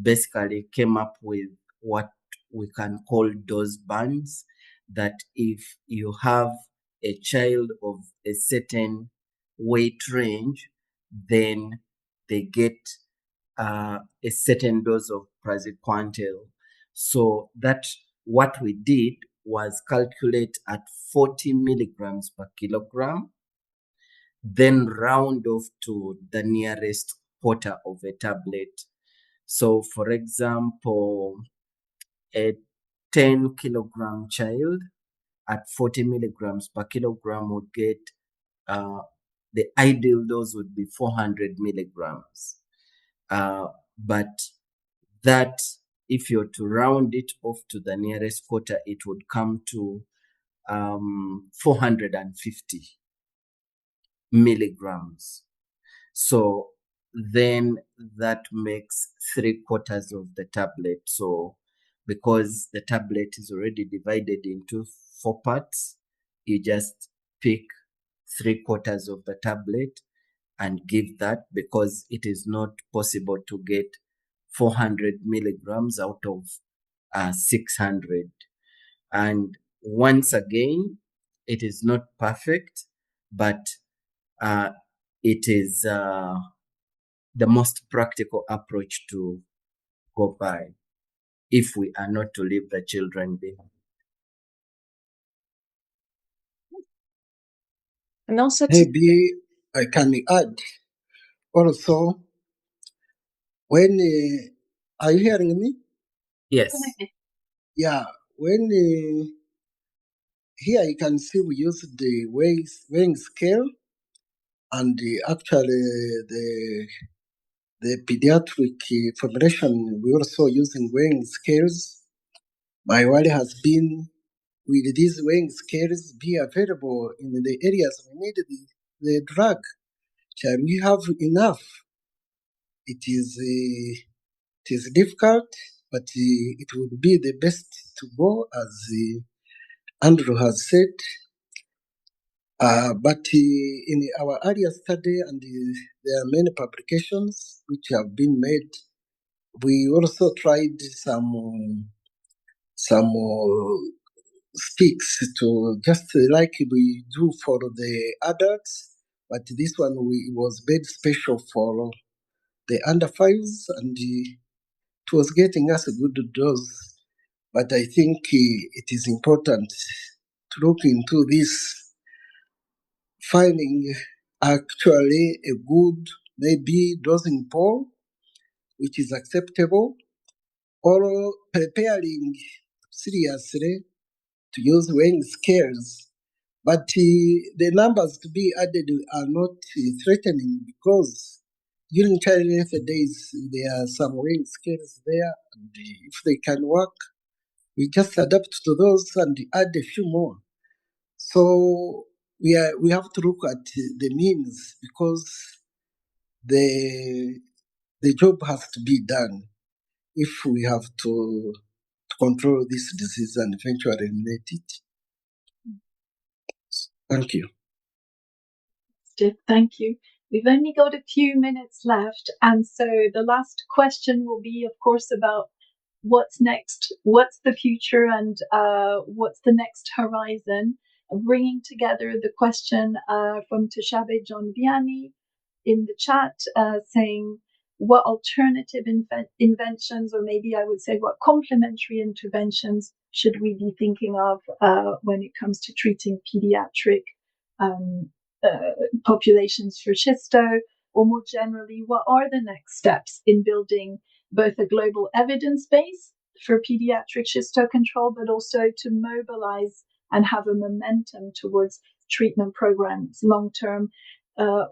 basically came up with what we can call dose bands, that if you have a child of a certain weight range, then they get a certain dose of praziquantel. So that what we did was calculate at 40 milligrams per kilogram, then round off to the nearest quarter of a tablet. So for example, a 10 kilogram child at 40 milligrams per kilogram would get, the ideal dose would be 400 milligrams. But that, if you're to round it off to the nearest quarter, it would come to 450 milligrams. So then that makes 3/4 of the tablet. So because the tablet is already divided into 4 parts, you just pick 3/4 of the tablet and give that, because it is not possible to get 400 milligrams out of 600. And once again, it is not perfect, but it is the most practical approach to go by if we are not to leave the children behind. And also to Maybe I can add also, when are you hearing me? Yes. Yeah, when here you can see we use the weighing scale, and actually the pediatric formulation, we also using weighing scales. My worry has been, will these weighing scales be available in the areas we need the drug? Shall we have enough? It is difficult, but it would be the best to go, as Andrew has said. But in our earlier study, and there are many publications which have been made, we also tried some sticks to just like we do for the adults, but this one was made special for the under fives, and it was getting us a good dose. But I think it is important to look into this, finding actually a good, maybe dosing pole, which is acceptable, or preparing seriously to use weighing scales. But the numbers to be added are not threatening, because during child health days, there are some weighing scales there, and if they can work, we just adapt to those and add a few more. So we have to look at the means, because the job has to be done if we have to control this disease and eventually eliminate it. Thank you. Thank you. We've only got a few minutes left, and so the last question will be, of course, about what's next, what's the future, and what's the next horizon. Bringing together the question from Tashabe John Vianney in the chat, saying what alternative inventions, or maybe I would say what complementary interventions should we be thinking of when it comes to treating pediatric populations for schisto, or more generally, what are the next steps in building both a global evidence base for pediatric schisto control, but also to mobilize and have a momentum towards treatment programs long term,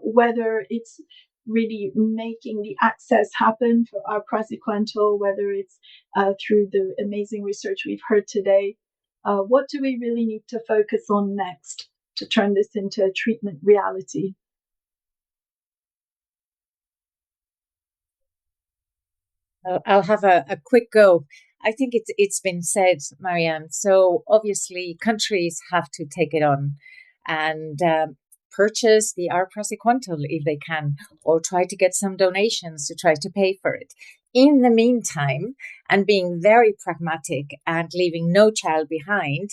whether it's really making the access happen for our praziquantel, whether it's through the amazing research we've heard today. What do we really need to focus on next to turn this into a treatment reality? I'll have a quick go. I think it's been said, Marianne. So obviously countries have to take it on and purchase the praziquantel if they can, or try to get some donations to try to pay for it. In the meantime, and being very pragmatic and leaving no child behind,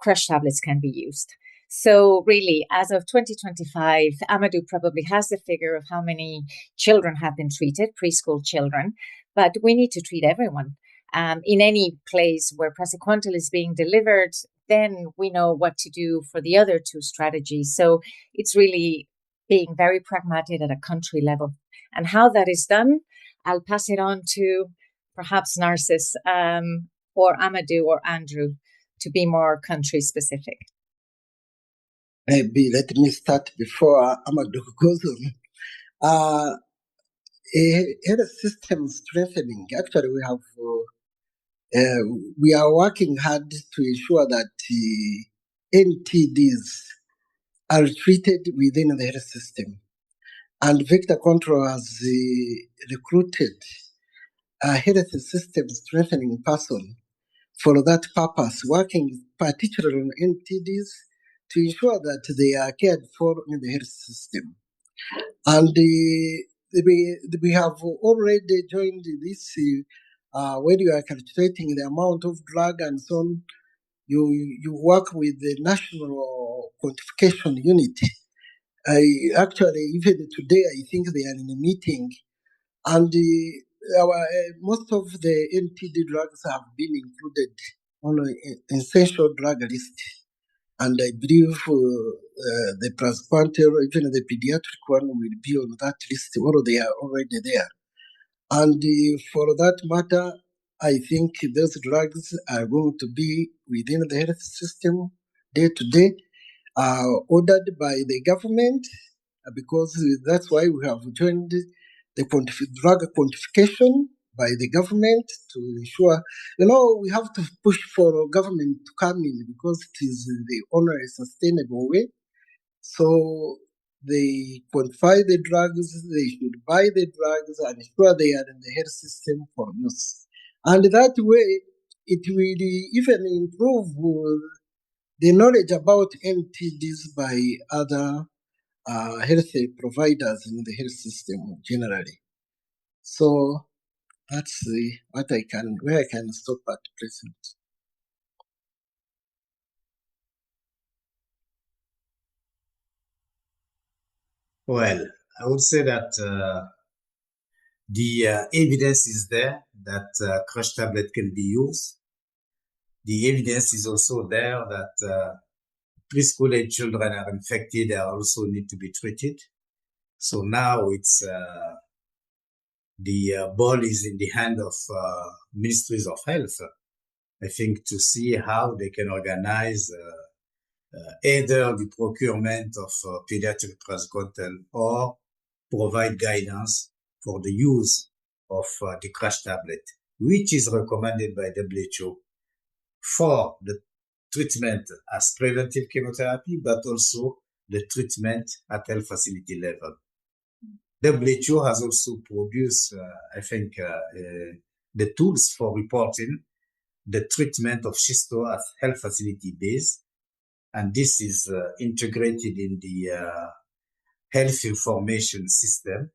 crush tablets can be used. So really, as of 2025, Amadou probably has the figure of how many children have been treated, preschool children, but we need to treat everyone. In any place where praziquantel is being delivered, then we know what to do for the other two strategies. So it's really being very pragmatic at a country level. And how that is done, I'll pass it on to perhaps Narcis or Amadou or Andrew to be more country specific. Maybe let me start before Amadou goes on. Health system strengthening. Actually, we are working hard to ensure that NTDs are treated within the health system. And Vector Control has recruited a health system strengthening person for that purpose, working particularly on NTDs to ensure that they are cared for in the health system. And we have already joined this, when you are calculating the amount of drug and so on, you work with the National Quantification Unit. Actually, even today, I think they are in a meeting, and most of the NTD drugs have been included on an essential drug list. And I believe the praziquantel, even the pediatric one, will be on that list, or they are already there. And for that matter, I think those drugs are going to be within the health system day to day, ordered by the government, because that's why we have joined the drug quantification by the government to ensure, we have to push for government to come in because it is the only sustainable way. So they quantify the drugs, they should buy the drugs and ensure they are in the health system for use. And that way, it will even improve the knowledge about NTDs by other health providers in the health system generally. So that's where I can stop at present. Well, I would say that the evidence is there that crush tablet can be used. The evidence is also there that preschool-aged children are infected and also need to be treated. So now it's the ball is in the hand of ministries of health, I think, to see how they can organize either the procurement of pediatric praziquantel or provide guidance for the use of the crush tablet, which is recommended by WHO for the treatment as preventive chemotherapy, but also the treatment at health facility level. WHO has also produced, I think, the tools for reporting the treatment of schisto as health facility based. And this is integrated in the health information system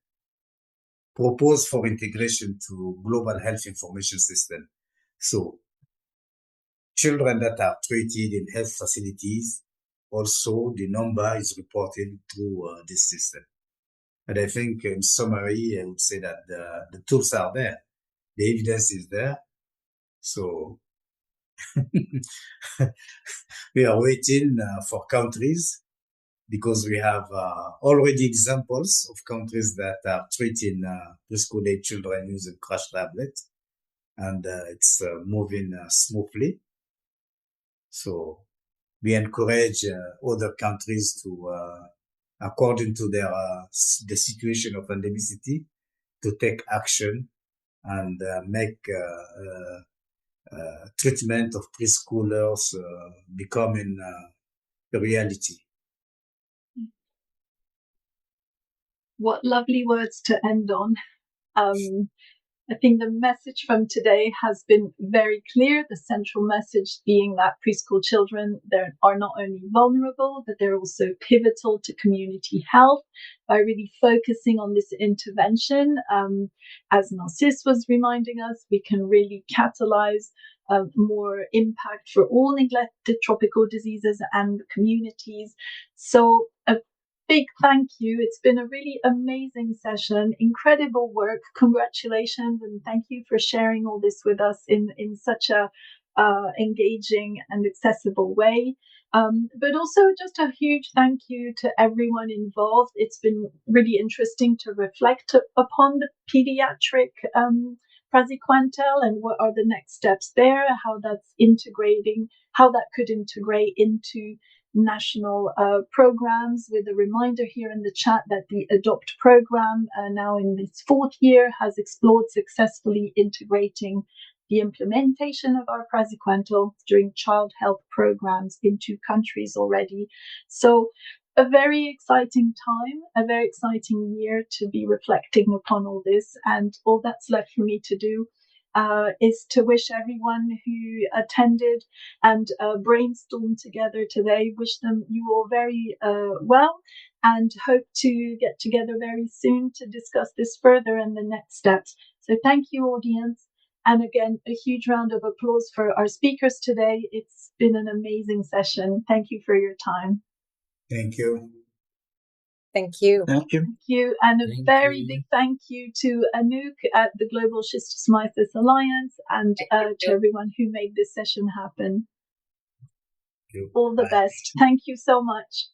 proposed for integration to global health information system. So children that are treated in health facilities, also the number is reported through this system. And I think in summary, I would say that the tools are there. The evidence is there. So we are waiting for countries, because we have already examples of countries that are treating preschool-aged children using crash tablets, and it's moving smoothly. So we encourage other countries to, according to their the situation of endemicity, to take action and make treatment of preschoolers becoming a reality. What lovely words to end on. I think the message from today has been very clear. The central message being that preschool children, they are not only vulnerable, but they're also pivotal to community health by really focusing on this intervention. As Narcis was reminding us, we can really catalyze more impact for all neglected tropical diseases and communities. So a big thank you. It's been a really amazing session, incredible work. Congratulations, and thank you for sharing all this with us in such a engaging and accessible way. But also just a huge thank you to everyone involved. It's been really interesting to reflect upon the pediatric praziquantel and what are the next steps there, how that's integrating, how that could integrate into national programs, with a reminder here in the chat that the ADOPT program, now in its 4th year, has explored successfully integrating the implementation of our praziquantel during child health programs in 2 countries already. So a very exciting time, a very exciting year to be reflecting upon all this, and all that's left for me to do is to wish everyone who attended and brainstormed together today, wish them you all very well, and hope to get together very soon to discuss this further and the next steps. So thank you, audience. And again, a huge round of applause for our speakers today. It's been an amazing session. Thank you for your time. Thank you. Thank you. Thank you. Thank you. And a very big thank you to Anouk at the Global Schistosomiasis Alliance, and to everyone who made this session happen. All the best. Thank you so much.